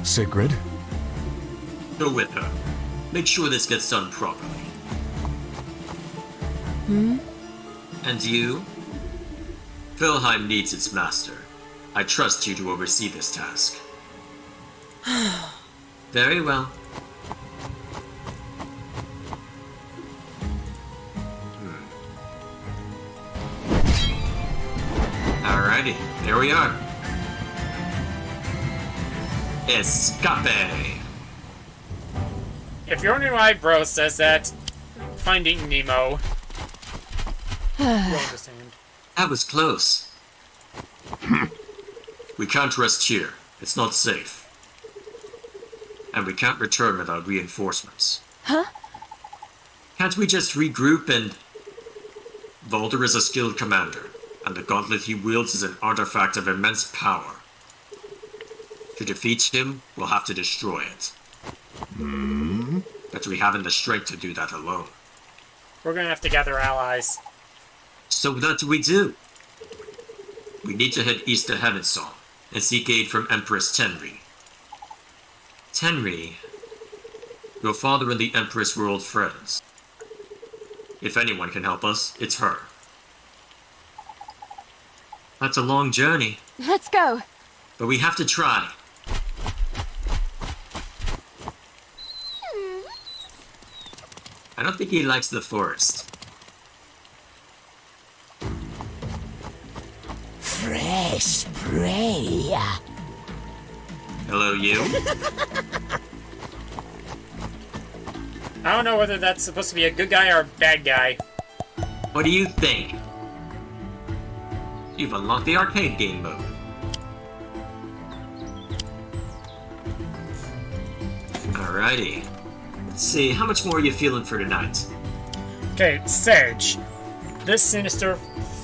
Sigrid. go with her. Make sure this gets done properly. And you? Vilheim needs its master. I trust you to oversee this task. Very well. Alrighty, there we are. Escape! If you're wondering why Bro says that, Finding Nemo. You'll understand. That was close. We can't rest here. It's not safe. And we can't return without reinforcements. Huh? Can't we just regroup and... Volder is a skilled commander, and the gauntlet he wields is an artifact of immense power. To defeat him, we'll have to destroy it. But we haven't the strength to do that alone. We're gonna have to gather allies. So what do? We need to head east to Heavensong and seek aid from Empress Tenri. Tenri, your father and the Empress were old friends. If anyone can help us, it's her. That's a long journey, Let's go. but we have to try. I don't think he likes the forest. Fresh prey. Hello, you? I don't know whether that's supposed to be a good guy or a bad guy. What do you think? You've unlocked the arcade game mode. Alrighty. Let's see, how much more are you feeling for tonight? Okay, Sage. This sinister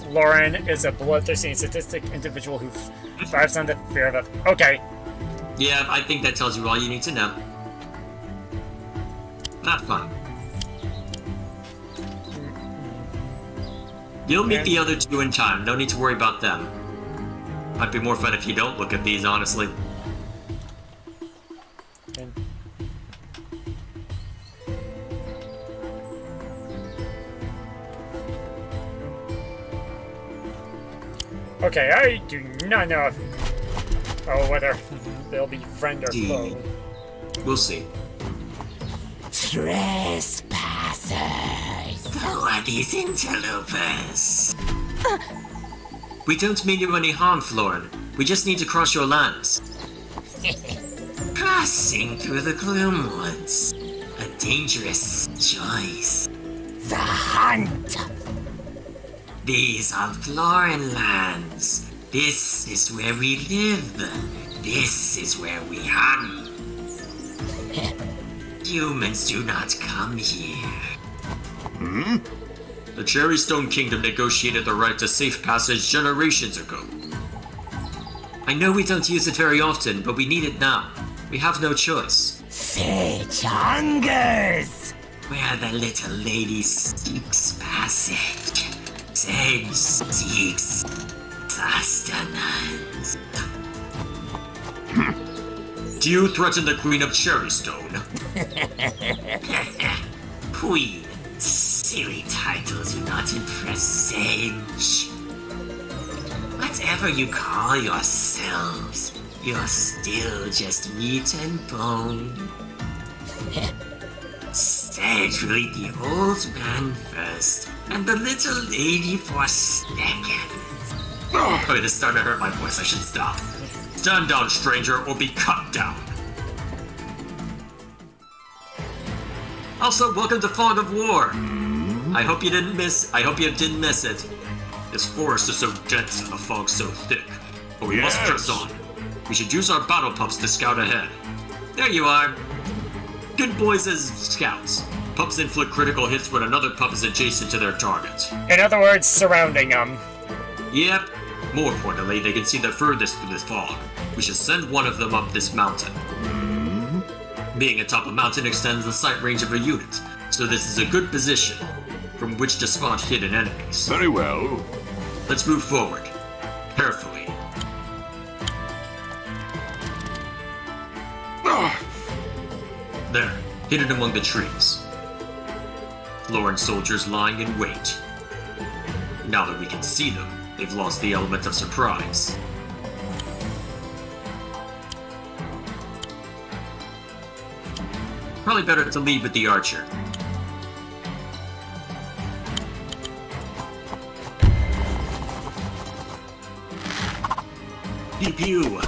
Lauren is a bloodthirsty and sadistic individual who thrives on the fear of it. Okay. Yeah, I think that tells you all you need to know. Not fun. You'll meet the other two in time, no need to worry about them. Might be more fun if you don't look at these, honestly. Okay, I do not know if... Oh, whether they'll be friend or foe. We'll see. Trespassers. Who are these interlopers? We don't mean you any harm, Florin. We just need to cross your lands. Crossing through the Gloomwoods. A dangerous choice. The hunt. These are Florin lands. This is where we live. This is where we hunt. Humans do not come here. The Cherrystone Kingdom negotiated the right to safe passage generations ago. I know we don't use it very often, but we need it now. We have no choice. Sage hungers. Where the little lady seeks passage, Sage seeks sustenance. Do you threaten the Queen of Cherrystone? Queen. Silly titles do not impress Sage. Whatever you call yourselves, you're still just meat and bone. Sage will eat the old man first, and the little lady for seconds. Oh, it is starting to hurt my voice. I should stop. Stand down, stranger, or be cut down. Also, welcome to Fog of War. I hope you didn't miss it. This forest is so dense and the fog so thick. But we must press on. We should use our battle pups to scout ahead. There you are. Good boys as scouts. Pups inflict critical hits when another pup is adjacent to their target. In other words, surrounding them. Yep. More importantly, they can see the furthest through this fog. We should send one of them up this mountain. Being atop a mountain extends the sight range of a unit, so this is a good position from which to spot hidden enemies. Very well. Let's move forward. Carefully. There, hidden among the trees. Florin soldiers lying in wait. Now that we can see them, they've lost the element of surprise. Probably better to lead with the archer. Pew pew!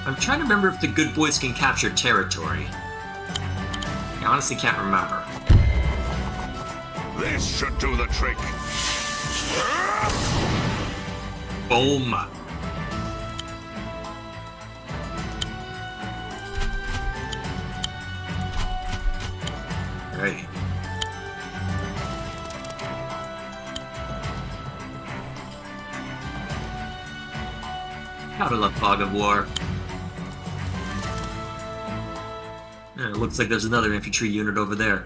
I'm trying to remember if the good boys can capture territory. I honestly can't remember. This should do the trick. Boom! Right. Gotta love Fog of War. Yeah, it looks like there's another infantry unit over there.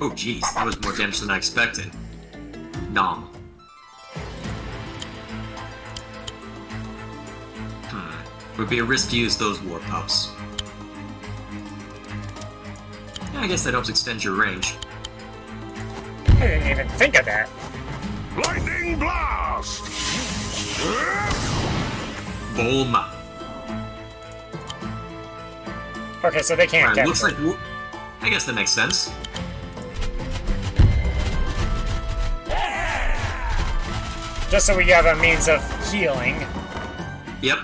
Oh jeez, that was more damage than I expected. Nom. Would be a risk to use those war pups. Yeah, I guess that helps extend your range. I didn't even think of that. Lightning blast! Boom. Okay, so they can't Alright, capture. looks like... I guess that makes sense. Just so we have a means of healing. Yep.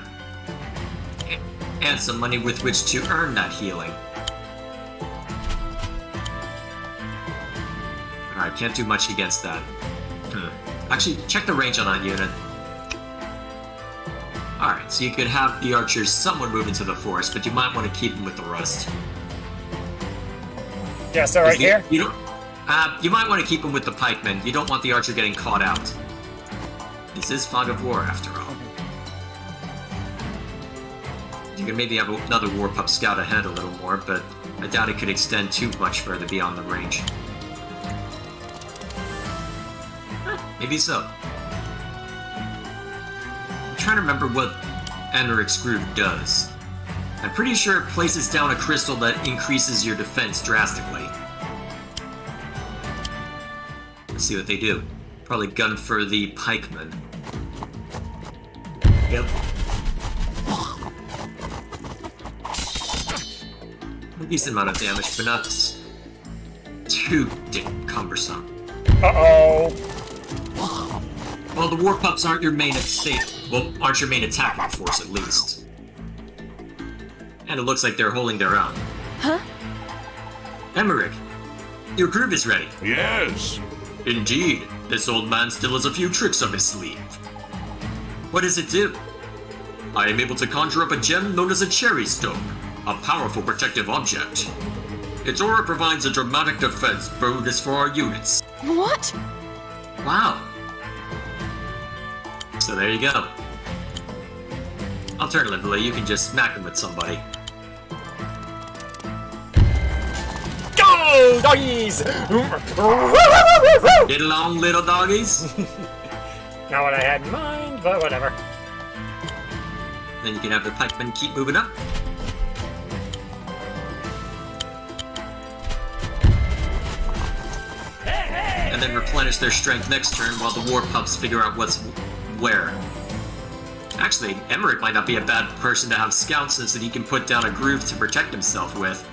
And some money with which to earn that healing. Alright, can't do much against that. Actually, check the range on that unit. Alright, so you could have the archers somewhat move into the forest, but you might want to keep them with the rest. Yeah, so right here? You don't... you might want to keep them with the pikemen. You don't want the archer getting caught out. This is Fog of War, after all. You can maybe have another war pup scout ahead a little more, but I doubt it could extend too much further beyond the range. Maybe so. I'm trying to remember what Emeric's Groove does. I'm pretty sure it places down a crystal that increases your defense drastically. Let's see what they do. Probably gun for the pikemen. Yep. A decent amount of damage, but not too cumbersome. Uh-oh. Well, the war pups aren't your main aren't your main attacking force, at least. And it looks like they're holding their own. Huh? Emmerich, your groove is ready. Yes. Indeed, this old man still has a few tricks up his sleeve. What does it do? I am able to conjure up a gem known as a cherry stone, a powerful protective object. Its aura provides a dramatic defense bonus for our units. What? Wow. So there you go. Alternatively, you can just smack him with somebody. Go, doggies! Get along, little doggies. Not what I had in mind, but whatever. Then you can have the pikemen keep moving up. And then replenish their strength next turn while the war pups figure out what's where. Actually, Emmerich might not be a bad person to have scouts since that he can put down a groove to protect himself with.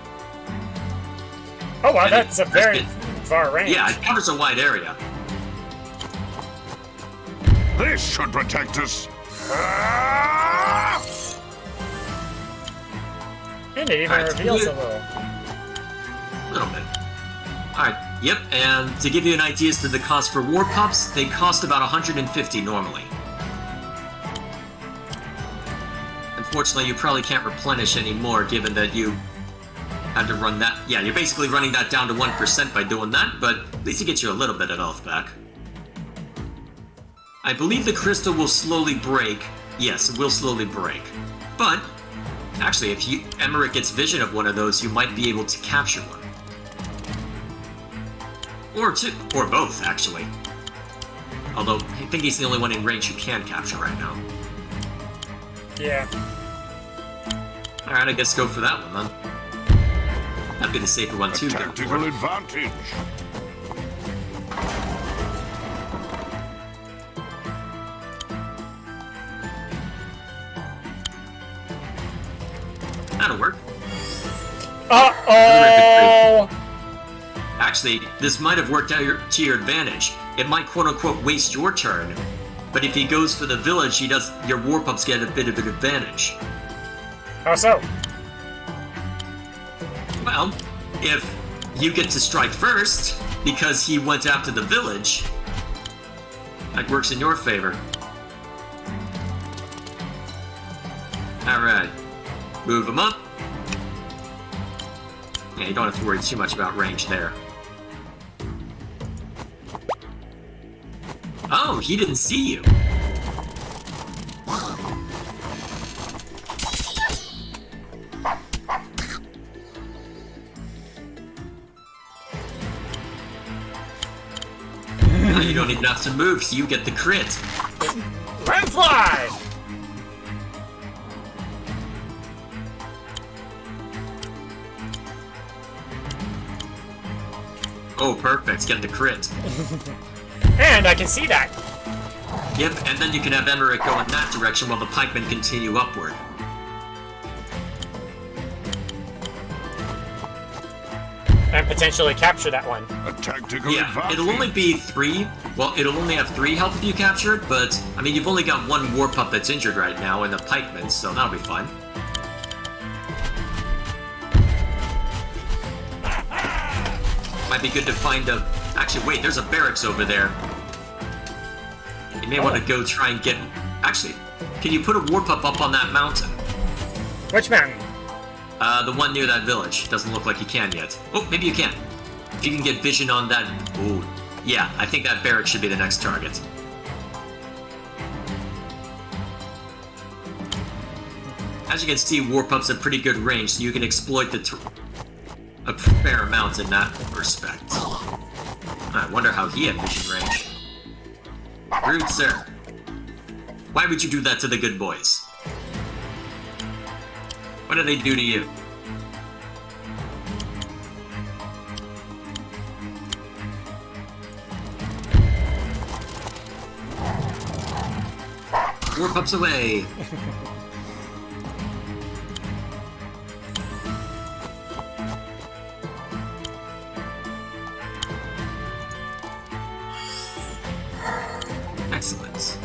Oh wow, And that's a very it- far range. Yeah, it covers a wide area. This should protect us. And it even Alright, reveals so a little. A little bit. Alright, yep, and to give you an idea as to the cost for war pups, they cost about 150 normally. Unfortunately, you probably can't replenish anymore given that you had to run that. Yeah, you're basically running that down to 1% by doing that, but at least it gets you a little bit of health back. I believe the crystal will slowly break. Yes, it will slowly break. But, actually, if Emmerich gets vision of one of those, you might be able to capture one. Or two, or both, actually. Although, I think he's the only one in range you can capture right now. Yeah. Alright, I guess go for that one, then. That'd be the safer one, too, going Tactical forward. advantage. That'll work. Uh-oh! Actually, this might have worked out to your advantage. It might quote-unquote waste your turn, but if he goes for the village, your war pups get a bit of an advantage. How so? Well, if you get to strike first, because he went after the village, that works in your favor. Alright. Move him up. Yeah, you don't have to worry too much about range there. Oh, he didn't see you. Now you don't even have to move, so you get the crit. Fly! Oh, perfect. Get the crit. And I can see that. Yep, and then you can have Emmerich go in that direction while the pikemen continue upward. And potentially capture that one. A tactical Yeah, advantage. it'll only be 3. Well, it'll only have 3 health if you capture it, but, I mean, you've only got 1 war pup that's injured right now and the pikemen, so that'll be fine. Might be good to find a... Actually, wait, there's a barracks over there. You may want to go try and get... Actually, can you put a war pup up on that mountain? Which mountain? The one near that village. Doesn't look like you can yet. Oh, maybe you can. If you can get vision on that... Ooh. Yeah, I think that barracks should be the next target. As you can see, war pups have pretty good range, so you can exploit a fair amount in that respect. I wonder how he had vision range. Rude, sir. Why would you do that to the good boys? What did they do to you? War pups away! Excellent.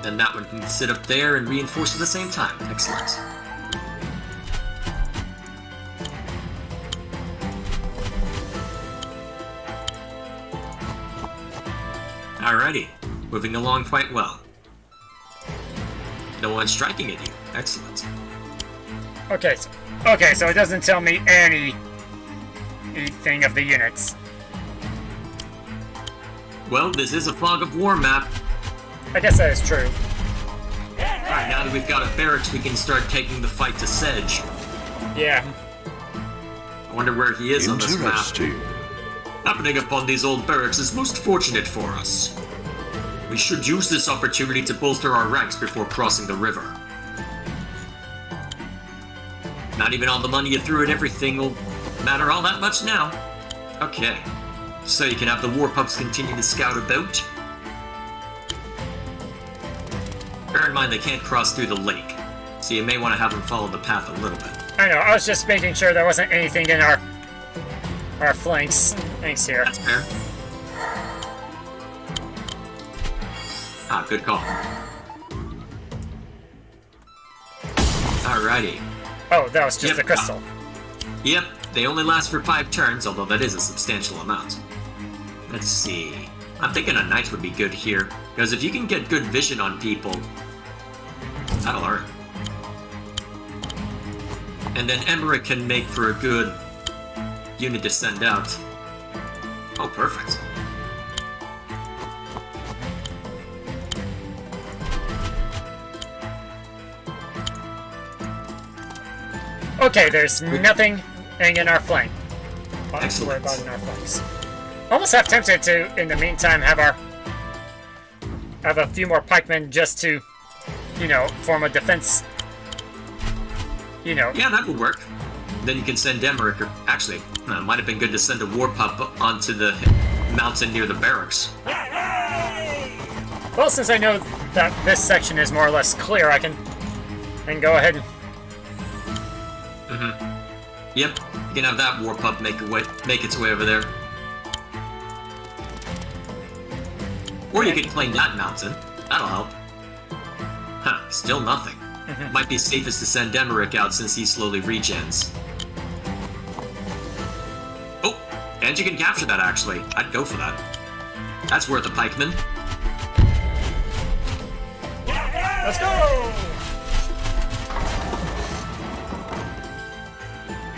Then that one can sit up there and reinforce at the same time. Excellent. Alrighty. Moving along quite well. No one striking at you. Excellent. Okay, so it doesn't tell me anything of the units. Well, this is a fog of war map. I guess that is true. Alright, now that we've got a barracks, we can start taking the fight to Sedge. Yeah. I wonder where he is on this map. Interesting. Happening upon these old barracks is most fortunate for us. We should use this opportunity to bolster our ranks before crossing the river. Not even all the money you threw at everything will matter all that much now. Okay. So you can have the war pups continue to scout about. Bear in mind they can't cross through the lake, so you may want to have them follow the path a little bit. I know, I was just making sure there wasn't anything in our flanks. Thanks here. That's fair. Ah, good call. Alrighty. Oh, that was just Yep. the crystal. Yep, they only last for 5 turns, although that is a substantial amount. Let's see. I'm thinking a knight would be good here, because if you can get good vision on people, that'll hurt. And then Emmerich can make for a good unit to send out. Oh, perfect. Okay, there's nothing in our flank. Excellent. About in our flanks. Almost half tempted to, in the meantime, have a few more pikemen just to, form a defense. Yeah, that would work. Then you can send Emmerich, or actually, it might have been good to send a war pup onto the mountain near the barracks. Well, since I know that this section is more or less clear, I can go ahead and... Yep, you can have that war pup make its way over there. Or you could claim that mountain. That'll help. Huh, still nothing. Might be safest to send Emmerich out since he slowly regens. Oh, and you can capture that actually. I'd go for that. That's worth a pikeman. Let's go!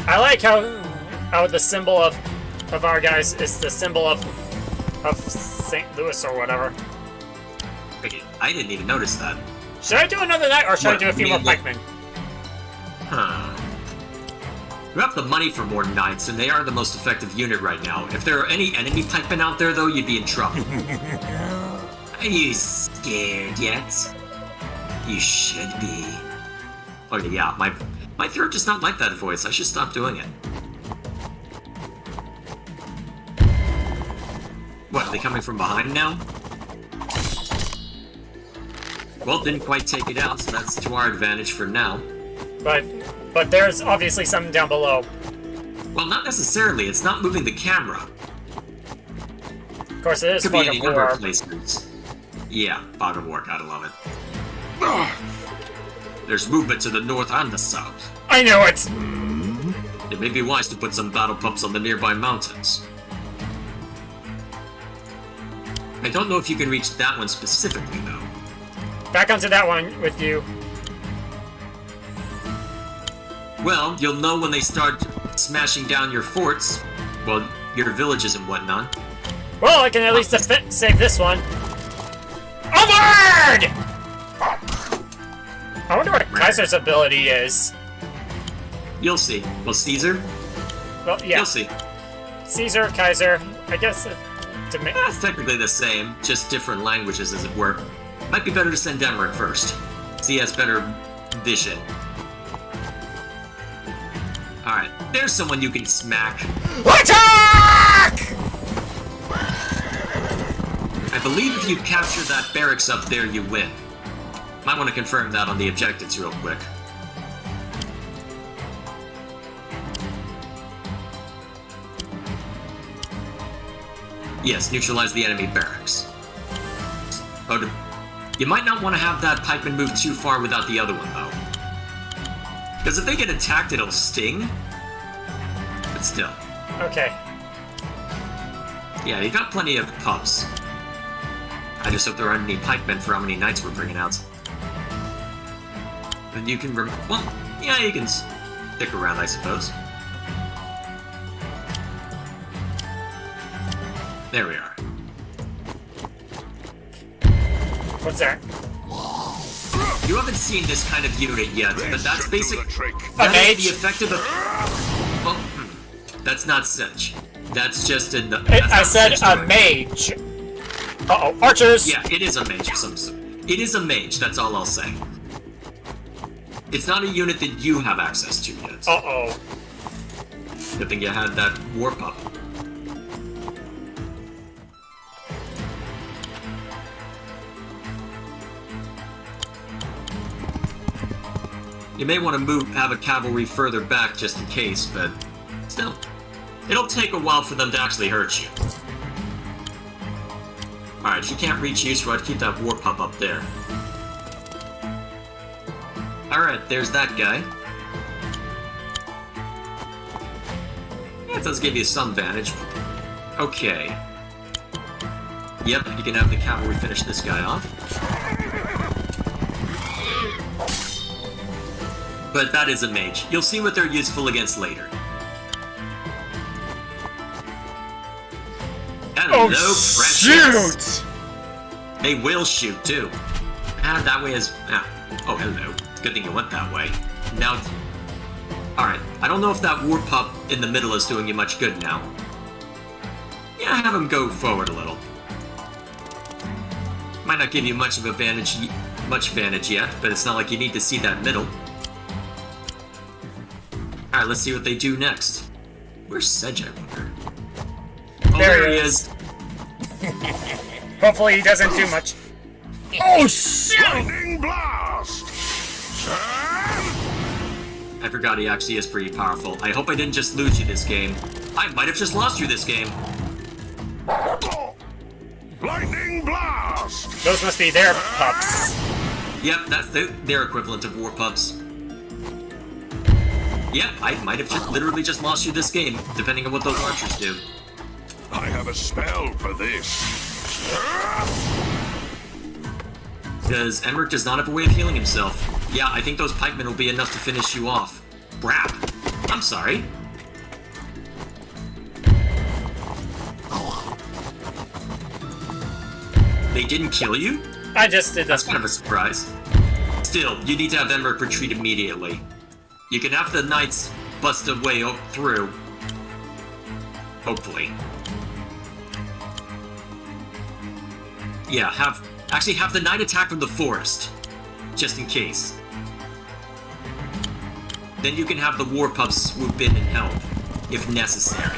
I like how the symbol of our guys is the symbol of St. Louis or whatever. Wait, I didn't even notice that. Should I do another night, or should I What, do a few you more mean, like- pikemen? Huh. You have the money for more knights, and they are the most effective unit right now. If there are any enemy pikemen out there, though, you'd be in trouble. Are you scared yet? You should be. Oh yeah, my throat does not like that voice. I should stop doing it. What, are they coming from behind now? Well, didn't quite take it out, so that's to our advantage for now. But there's obviously something down below. Well, not necessarily. It's not moving the camera. Of course, it is Could be fog any of number war. of places. Yeah, fog of war. Gotta love it. There's movement to the north and the south. I know it! It may be wise to put some battle pups on the nearby mountains. I don't know if you can reach that one specifically, though. Back onto that one with you. Well, you'll know when they start smashing down your forts. Well, your villages and whatnot. Well, I can at least save this one. Onward! I wonder what Kaiser's ability is. You'll see. Well, Caesar? Well, yeah. You'll see. Caesar, Kaiser. I guess It's technically the same, just different languages, as it were. Might be better to send Emmerich first. So he has better vision. Alright, there's someone you can smack. Attack! I believe if you capture that barracks up there, you win. Might want to confirm that on the objectives real quick. Yes, neutralize the enemy barracks. Oh, you might not want to have that pikeman move too far without the other one, though. Because if they get attacked, it'll sting. But still. Okay. Yeah, you got plenty of pups. I just hope there aren't any pikemen for how many knights we're bringing out. Then you can well, yeah, you can stick around, I suppose. There we are. What's that? You haven't seen this kind of unit yet, but that's Should do basic. the trick. That is mage? the effect of the. Well, that's not such. That's just an. I said a mage. Uh-oh, archers! Yeah, it is a mage of some sort. It is a mage, that's all I'll say. It's not a unit that you have access to yet. Uh-oh. Good thing you had that war pup. You may want to have a cavalry further back just in case, but still. It'll take a while for them to actually hurt you. Alright, if you can't reach you, so I'd keep that war pup up there. Alright, there's that guy. Yeah, it does give you some advantage. Okay. Yep, you can have the cavalry finish this guy off. But that is a mage. You'll see what they're useful against later. Hello, precious. shoot! They will shoot, too. Ah, that way is... Ah. Oh, hello. Good thing you went that way. Now... Alright, I don't know if that war pup in the middle is doing you much good now. Yeah, have him go forward a little. Might not give you much advantage yet, but it's not like you need to see that middle. Alright, let's see what they do next. Where's Sedge, I wonder? Oh, there he is. Hopefully he doesn't do much. Oh, shit! Lightning blast! I forgot he actually is pretty powerful. I hope I didn't just lose you this game. I might have just lost you this game. Lightning blast! Those must be their pups. Yep, that's their equivalent of war pups. Yep, I might have literally just lost you this game, depending on what those archers do. I have a spell for this. Because Emmerich does not have a way of healing himself. Yeah, I think those pikemen will be enough to finish you off. Brap. I'm sorry. They didn't kill you? I just did That's this. kind of a surprise. Still, you need to have Emmerich retreat immediately. You can have the knights bust a way through. Hopefully. Yeah, have the knight attack from the forest. Just in case. Then you can have the war pups swoop in and help, if necessary.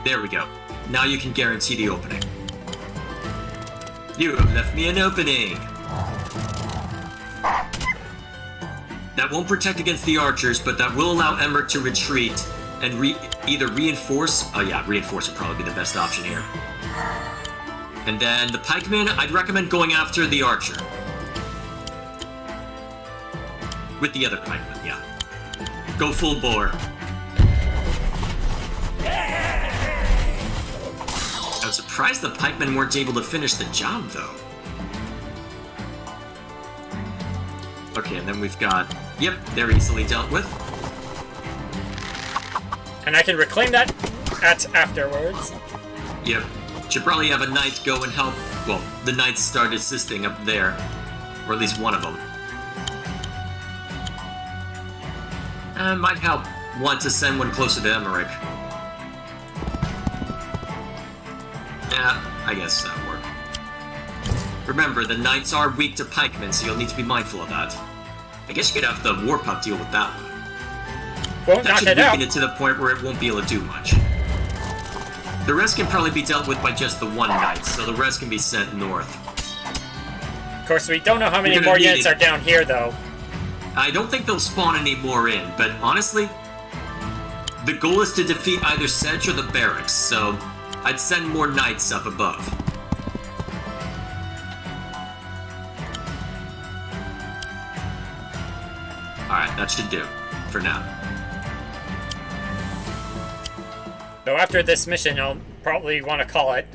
There we go. Now you can guarantee the opening. You have left me an opening! That won't protect against the archers, but that will allow Emmerich to retreat and either reinforce... Oh yeah, reinforce would probably be the best option here. And then the pikemen, I'd recommend going after the archer. With the other pikemen, yeah. Go full bore. I'm surprised the pikemen weren't able to finish the job, though. Okay, and then we've got... Yep, they're easily dealt with. And I can reclaim that afterwards. Yep. Should probably have a knight go and help. Well, the knights start assisting up there. Or at least one of them. Might help want to send one closer to Emmerich. Yeah, I guess that'll work. Remember, the knights are weak to pikemen, so you'll need to be mindful of that. I guess you could have the war pup deal with that one. Won't That knock should it out. weaken it to the point where it won't be able to do much. The rest can probably be dealt with by just the one knight, so the rest can be sent north. Of course, we don't know how many You're gonna more need units it. are down here, though. I don't think they'll spawn any more in, but honestly, the goal is to defeat either Sedge or the barracks, so I'd send more knights up above. Alright, that should do, for now. So after this mission, I'll probably want to call it.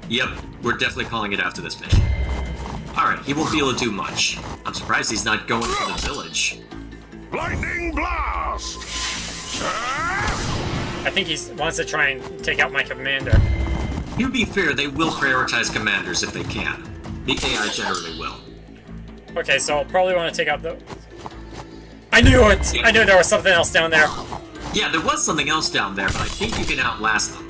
Yep, we're definitely calling it after this mission. Alright, he won't be able to do much. I'm surprised he's not going for the village. Lightning blast! I think he wants to try and take out my commander. To be fair, they will prioritize commanders if they can. The AI generally will. Okay, so I'll probably want to take out the... I knew it! I knew there was something else down there. Yeah, there was something else down there, but I think you can outlast them.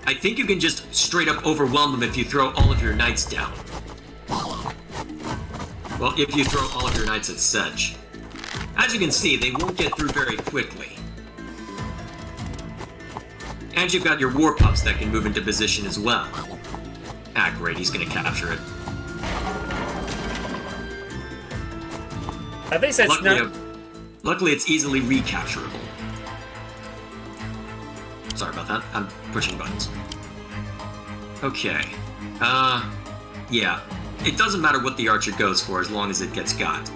I think you can just straight up overwhelm them if you throw all of your knights down. Well, if you throw all of your knights at Sedge. As you can see, they won't get through very quickly. And you've got your war pups that can move into position as well. Ah, great, he's gonna capture it. At least it's not... Luckily, it's easily recapturable. Sorry about that. I'm pushing buttons. Okay. Yeah. It doesn't matter what the archer goes for as long as it gets got.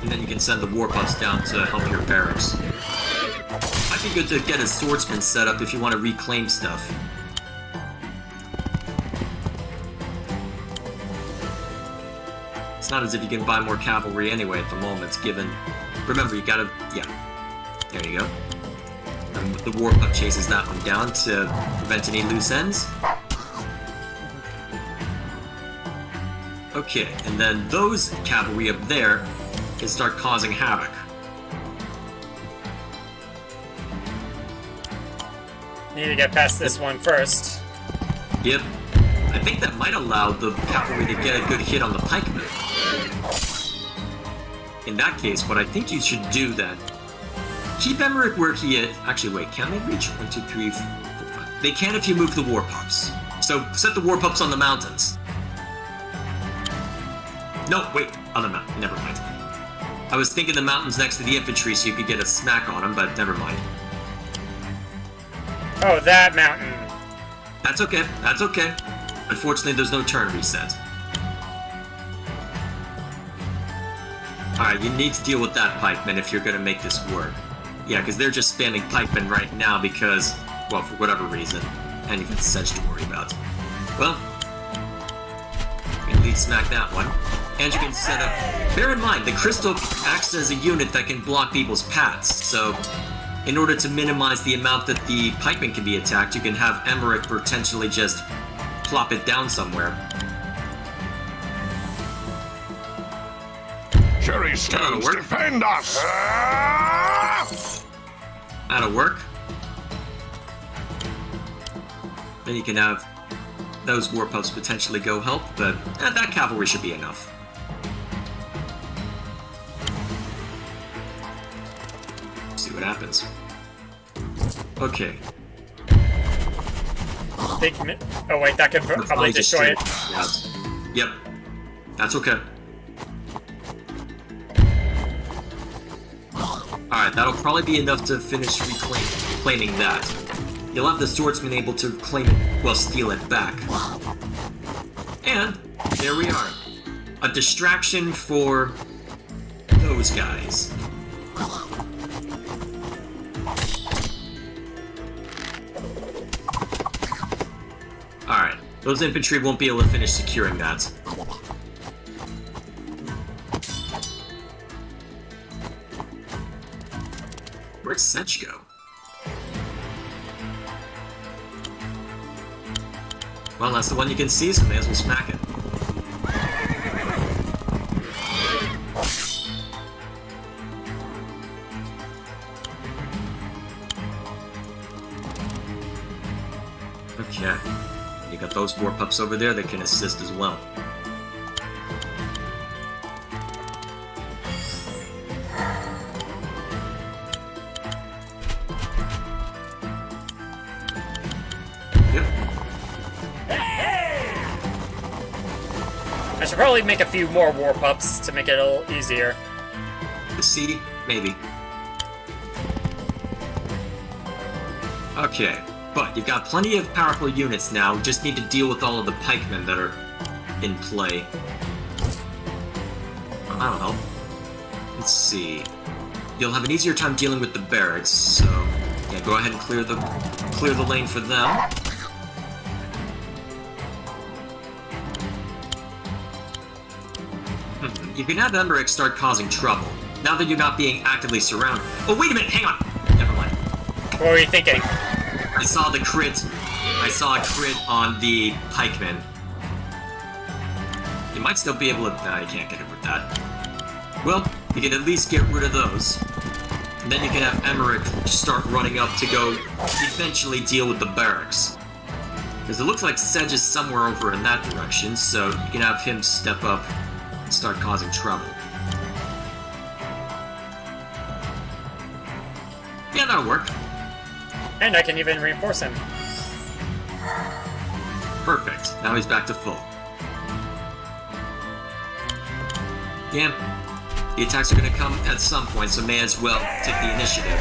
And then you can send the war pups down to help your barracks. Might be good to get a swordsman set up if you want to reclaim stuff. It's not as if you can buy more cavalry anyway at the moment, given... Remember, you gotta... Yeah. There you go. And the war pup chases that one down to prevent any loose ends. Okay, and then those cavalry up there can start causing havoc. Need to get past this one first. Yep. I think that might allow the cavalry to get a good hit on the pikemen. In that case, what I think you should do then... Keep Emmerich where he is... Actually, wait, can they reach 1, 2, 3, 4, 5? They can if you move the war pups. So, set the war pups on the mountains. No, wait, other mountain. Never mind. I was thinking the mountains next to the infantry so you could get a smack on them, but never mind. Oh, that mountain. That's okay, that's okay. Unfortunately, there's no turn reset. Alright, you need to deal with that pikeman if you're gonna make this work. Yeah, because they're just spamming pikemen right now because, well, for whatever reason. And you got Sedge to worry about. Well, you can lead smack that one. And you can set up... Bear in mind, the crystal acts as a unit that can block people's paths, so... In order to minimize the amount that the pikeman can be attacked, you can have Emmerich potentially just plop it down somewhere. Cherry stones work. defend us! That'll work. Then you can have those war pups potentially go help, but that cavalry should be enough. See what happens. Okay. Oh wait, that could probably destroy it. Yes. Yep. That's okay. Alright, that'll probably be enough to finish reclaiming that. You'll have the swordsman able to claim it, well, steal it back. And there we are. A distraction for those guys. Alright, those infantry won't be able to finish securing that. Where'd Sedge go? Well, that's the one you can see, so may as well smack it. Okay. You got those war pups over there that can assist as well. I should probably make a few more war pups to make it a little easier. See? Maybe. Okay, but you've got plenty of powerful units now, just need to deal with all of the pikemen that are in play. I don't know. Let's see. You'll have an easier time dealing with the barracks, so yeah, go ahead and clear the lane for them. You can have Emmerich start causing trouble, now that you're not being actively surrounded. Oh, wait a minute, hang on! Never mind. What were you thinking? I saw the crit. I saw a crit on the pikeman. You might still be able to... Nah, you can't get it with that. Well, you can at least get rid of those. And then you can have Emmerich start running up to go eventually deal with the barracks. Because it looks like Sedge is somewhere over in that direction, so you can have him step up and start causing trouble. Yeah, that'll work. And I can even reinforce him. Perfect. Now he's back to full. Yeah. The attacks are going to come at some point, so may as well take the initiative.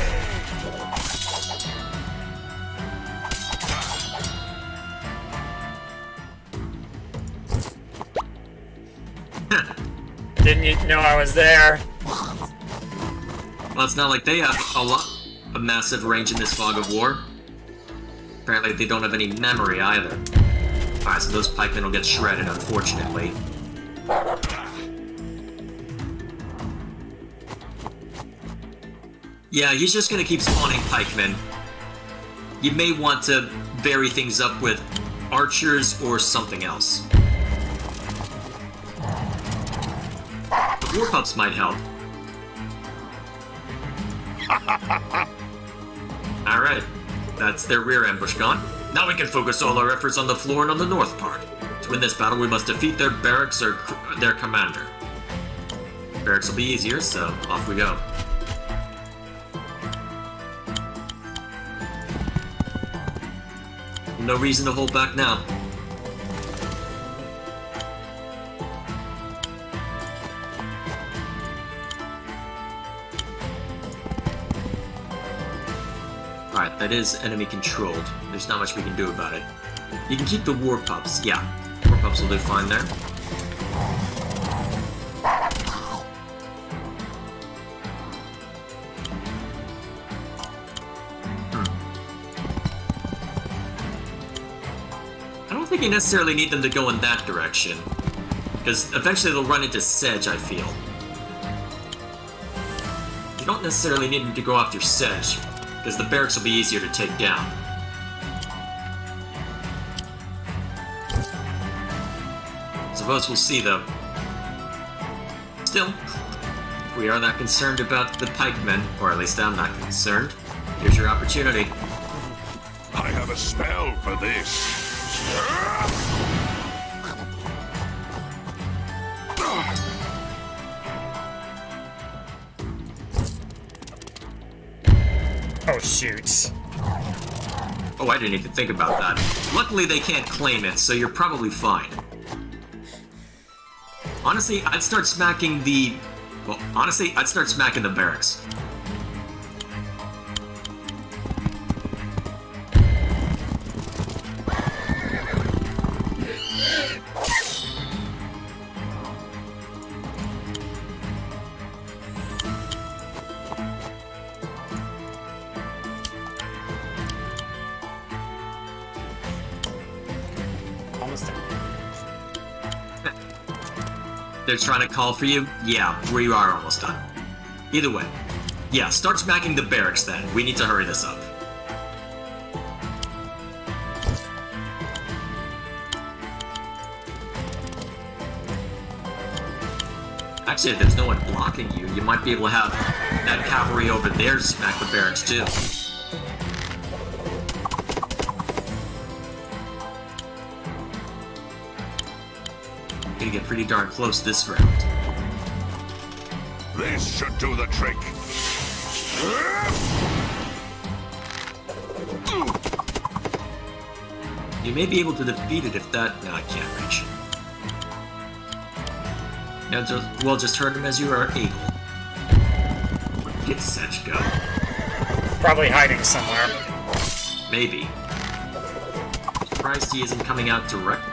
Didn't you know I was there? Well, it's not like they have a massive range in this fog of war. Apparently they don't have any memory either. Alright, so those pikemen will get shredded, unfortunately. Yeah, he's just gonna keep spawning pikemen. You may want to vary things up with archers or something else. The war pups might help. Alright, that's their rear ambush gone. Now we can focus all our efforts on the floor and on the north part. To win this battle, we must defeat their barracks or their commander. Barracks will be easier, so off we go. No reason to hold back now. Alright, that is enemy controlled. There's not much we can do about it. You can keep the war pups. Yeah, war pups will do fine there. I don't think you necessarily need them to go in that direction. Because eventually they'll run into Sedge, I feel. You don't necessarily need them to go after Sedge, because the barracks will be easier to take down. Suppose we'll see, though. Still, if we are that concerned about the pikemen, or at least I'm not concerned, here's your opportunity. I have a spell for this. Oh, shoot. Oh, I didn't even think about that. Luckily, they can't claim it, so you're probably fine. Honestly, I'd start smacking the... Well, honestly, I'd start smacking the barracks. Almost done. They're trying to call for you? Yeah, we are almost done. Either way. Yeah, start smacking the barracks then. We need to hurry this up. Actually, if there's no one blocking you, you might be able to have that cavalry over there smack the barracks too. Gonna get pretty darn close this round. This should do the trick. You may be able to defeat it if that... No, I can't reach. Now, we'll just hurt him as you are able. Get Sedge go. Probably hiding somewhere. Maybe. Surprised he isn't coming out direct.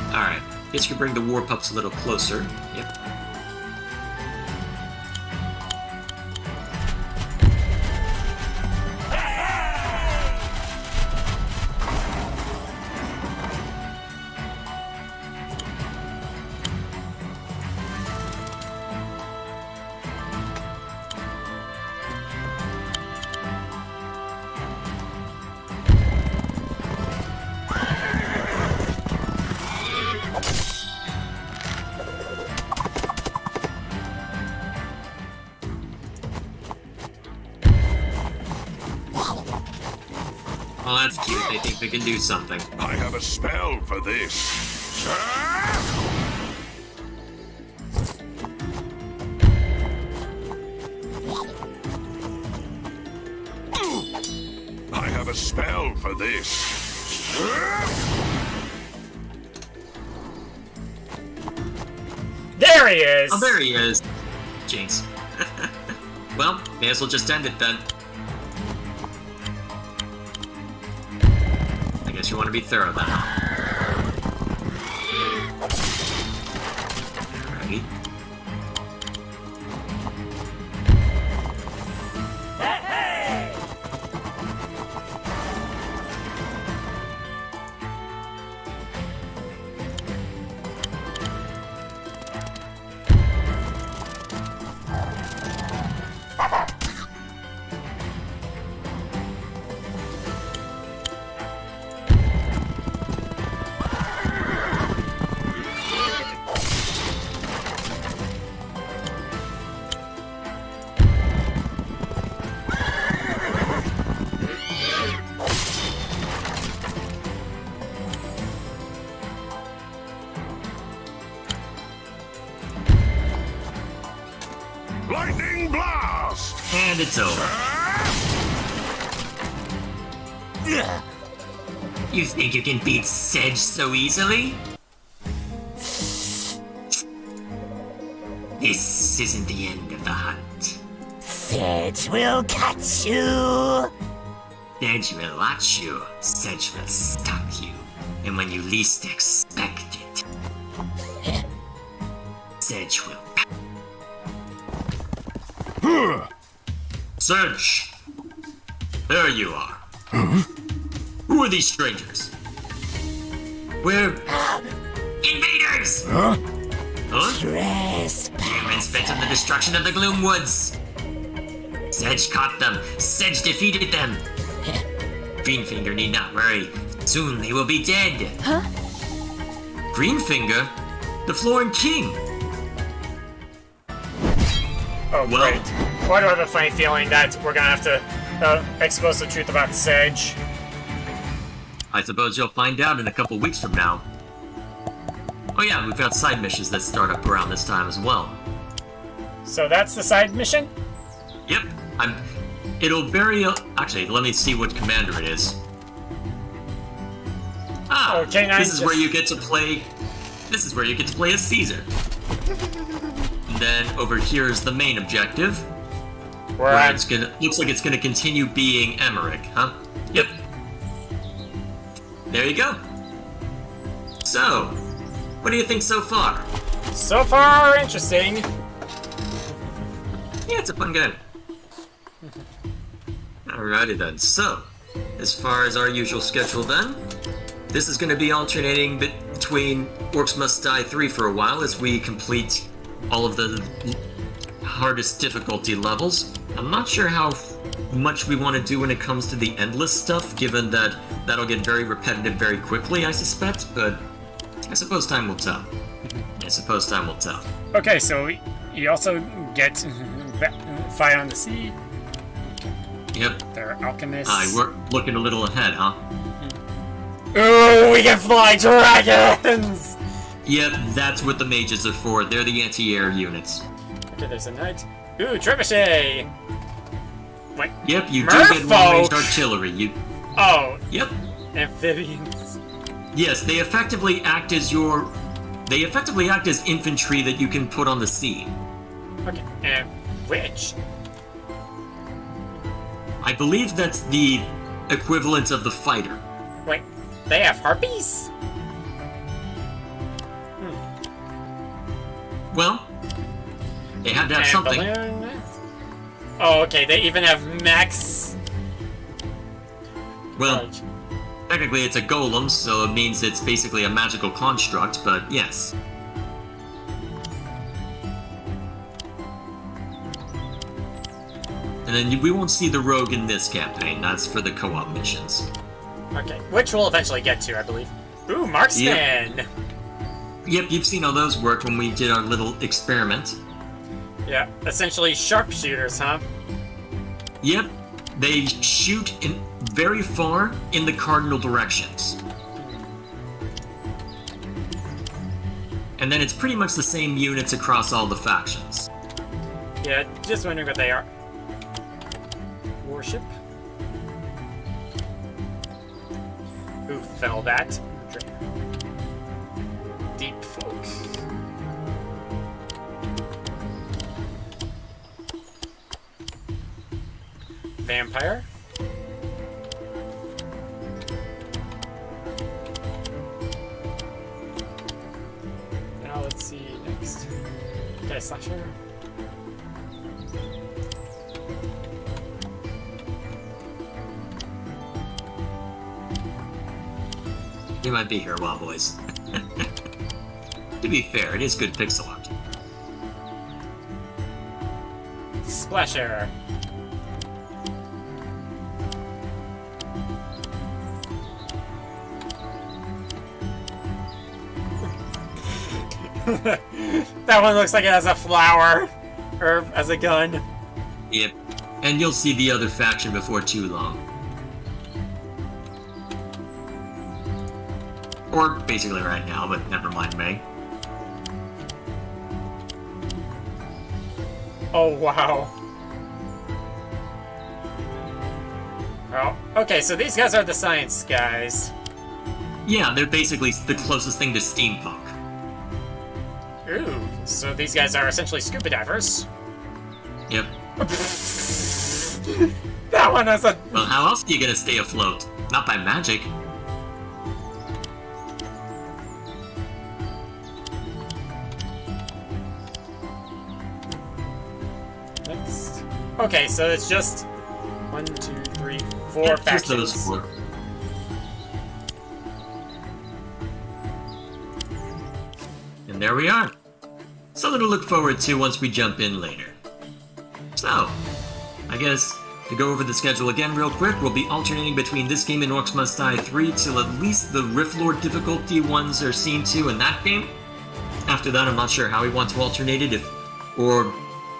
Alright, guess you can bring the war pups a little closer. Yep. Well, that's cute. They think they can do something. I have a spell for this. I have a spell for this. There he is! Oh, there he is. Jinx. Well, may as well just end it then. I guess you want to be thorough then. Alrighty. Lightning blast! And it's over. You think you can beat Sedge so easily? This isn't the end of the hunt. Sedge will catch you. Sedge will watch you. Sedge will stalk you. And when you least expect it, Sedge will... Sedge! There you are. Who are these strangers? We're invaders! Huh? Humans bent on the destruction of the Gloom Woods. Sedge caught them. Sedge defeated them. Greenfinger need not worry. Soon they will be dead. Huh? Greenfinger? The Florin King? Oh, Well- great. Why do I have a funny feeling that we're gonna have to expose the truth about Sedge? I suppose you'll find out in a couple weeks from now. Oh yeah, we've got side missions that start up around this time as well. So that's the side mission? Yep, it'll vary. Actually, let me see what commander it is. Ah, Okay, now this is where just- you get to play. This is where you get to play as Caesar. And then over here is the main objective, Where where I'm it's gonna looks like it's gonna continue being Emmerich, huh? Yep. There you go. So, what do you think so far? so far interesting. Yeah, it's a fun game. Alrighty then. So, as far as our usual schedule then, this is going to be alternating between Orcs Must Die 3 for a while as we complete all of the hardest difficulty levels. I'm not sure how much we want to do when it comes to the endless stuff, given that that'll get very repetitive very quickly, I suspect, but I suppose time will tell. Okay, so you also get fight on the sea. Yep. They're alchemists. Aye, we're looking a little ahead, huh? Ooh, we can fly dragons! Yep, that's what the mages are for. They're the anti-air units. Okay, there's a knight. Ooh, trebuchet! Wait. Yep, you do get long-range Merfolk! artillery. Oh, Yep. amphibians. Yes, they effectively act as infantry that you can put on the sea. Okay, and which? I believe that's the equivalent of the fighter. Wait, they have harpies? Well, they had to have And something. balloons? Oh, okay, they even have mechs. Well, technically it's a golem, so it means it's basically a magical construct, but yes. And then we won't see the rogue in this campaign. That's for the co-op missions. Okay, which we'll eventually get to, I believe. Ooh, marksman! Yep, you've seen how those worked when we did our little experiment. Yeah, essentially sharpshooters, huh? Yep, they shoot in very far in the cardinal directions. And then it's pretty much the same units across all the factions. Yeah, just wondering what they are. Warship. Who fell that? Deep folk. Vampire. Now let's see next. Okay, slasher. You might be here a while, boys. To be fair, it is good pixel art. Splasher. That one looks like it has a flower. Or as a gun. Yep, and you'll see the other faction before too long. Or basically right now, but never mind me. Oh, wow. Oh, okay, so these guys are the science guys. Yeah, they're basically the closest thing to steampunk. Ooh, so these guys are essentially scuba divers. Yep. That one has a... Well, how else are you gonna stay afloat? Not by magic. Next. Okay, so it's just 1, 2, 3, 4 Just factions. those 4. And there we are. Something to look forward to once we jump in later. So, I guess to go over the schedule again real quick, we'll be alternating between this game and Orcs Must Die 3 till at least the Rift Lord difficulty ones are seen to in that game. After that, I'm not sure how we want to alternate it, or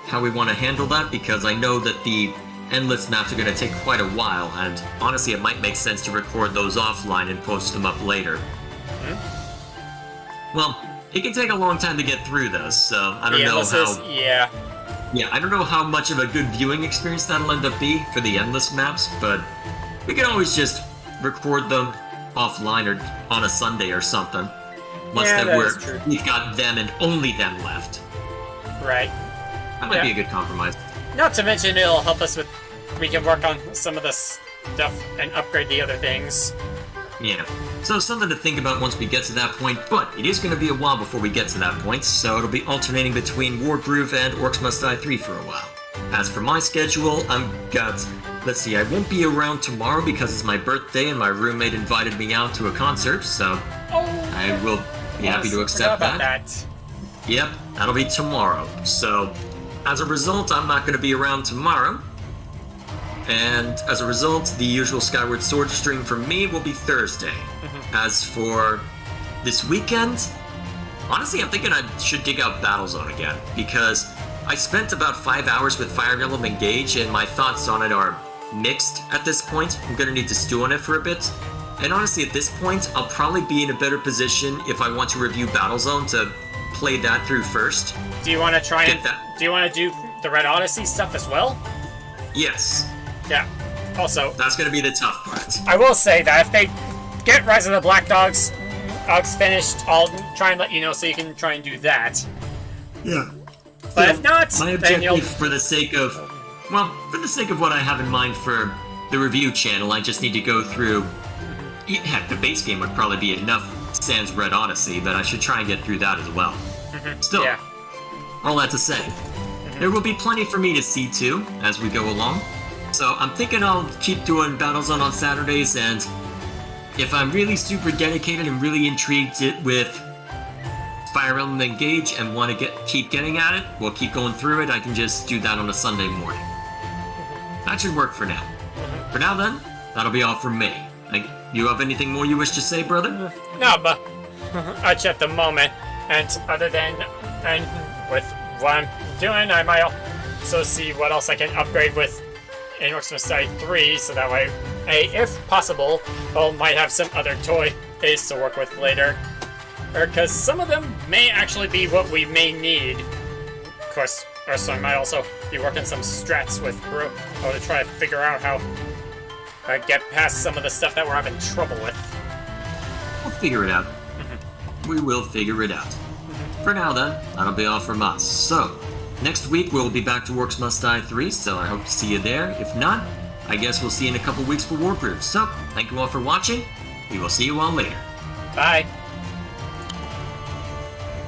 how we want to handle that, because I know that the endless maps are going to take quite a while, and honestly, it might make sense to record those offline and post them up later. Well, it can take a long time to get through those, so I don't know how... Yeah. Yeah, I don't know how much of a good viewing experience that'll end up be for the endless maps, but we can always just record them offline or on a Sunday or something. Once Yeah, that that is true. we've got them and only them left. Right. That might be a good compromise. Not to mention it'll help us with... We can work on some of the stuff and upgrade the other things. Yeah. So something to think about once we get to that point, but it is going to be a while before we get to that point, so it'll be alternating between Wargroove and Orcs Must Die 3 for a while. As for my schedule, let's see, I won't be around tomorrow because it's my birthday and my roommate invited me out to a concert, so I will be happy to accept Forgot about that. Yep, that'll be tomorrow. So, as a result, I'm not going to be around tomorrow. And as a result, the usual Skyward Sword stream for me will be Thursday. As for this weekend, honestly, I'm thinking I should dig out Battlezone again, because I spent about 5 hours with Fire Emblem Engage, and my thoughts on it are mixed at this point. I'm going to need to stew on it for a bit. And honestly, at this point, I'll probably be in a better position if I want to review Battlezone to play that through first. Do you want to try Get and... that. Do you want to do the Red Odyssey stuff as well? Yes, Yeah. Also, that's going to be the tough part. I will say that if they get Rise of the Black Dogs finished, I'll try and let you know so you can try and do that. Yeah. But if not, my then you'll... objective for the sake of what I have in mind for the review channel, I just need to go through... Heck, the base game would probably be enough sans Red Odyssey, but I should try and get through that as well. Still, Yeah. all that to say, there will be plenty for me to see to as we go along. So I'm thinking I'll keep doing Battlezone on Saturdays, and if I'm really super dedicated and really intrigued with Fire Emblem Engage and want to keep getting at it, we'll keep going through it. I can just do that on a Sunday morning. That should work for now. For now then, that'll be all from me. You have anything more you wish to say, brother? No, but much at the moment. And other than, and with what I'm doing, I might also see what else I can upgrade with in Orcs Must Die 3, so that way, if possible, I might have some other toys to work with later. Because some of them may actually be what we may need. Of course, so I might also be working some strats with Bro to try to figure out how to get past some of the stuff that we're having trouble with. We'll figure it out. We will figure it out. For now then, that'll be all from us. So, next week we'll be back to Orcs Must Die 3, so I hope to see you there. If not, I guess we'll see you in a couple weeks for Wargroove. So, thank you all for watching. We will see you all later. Bye.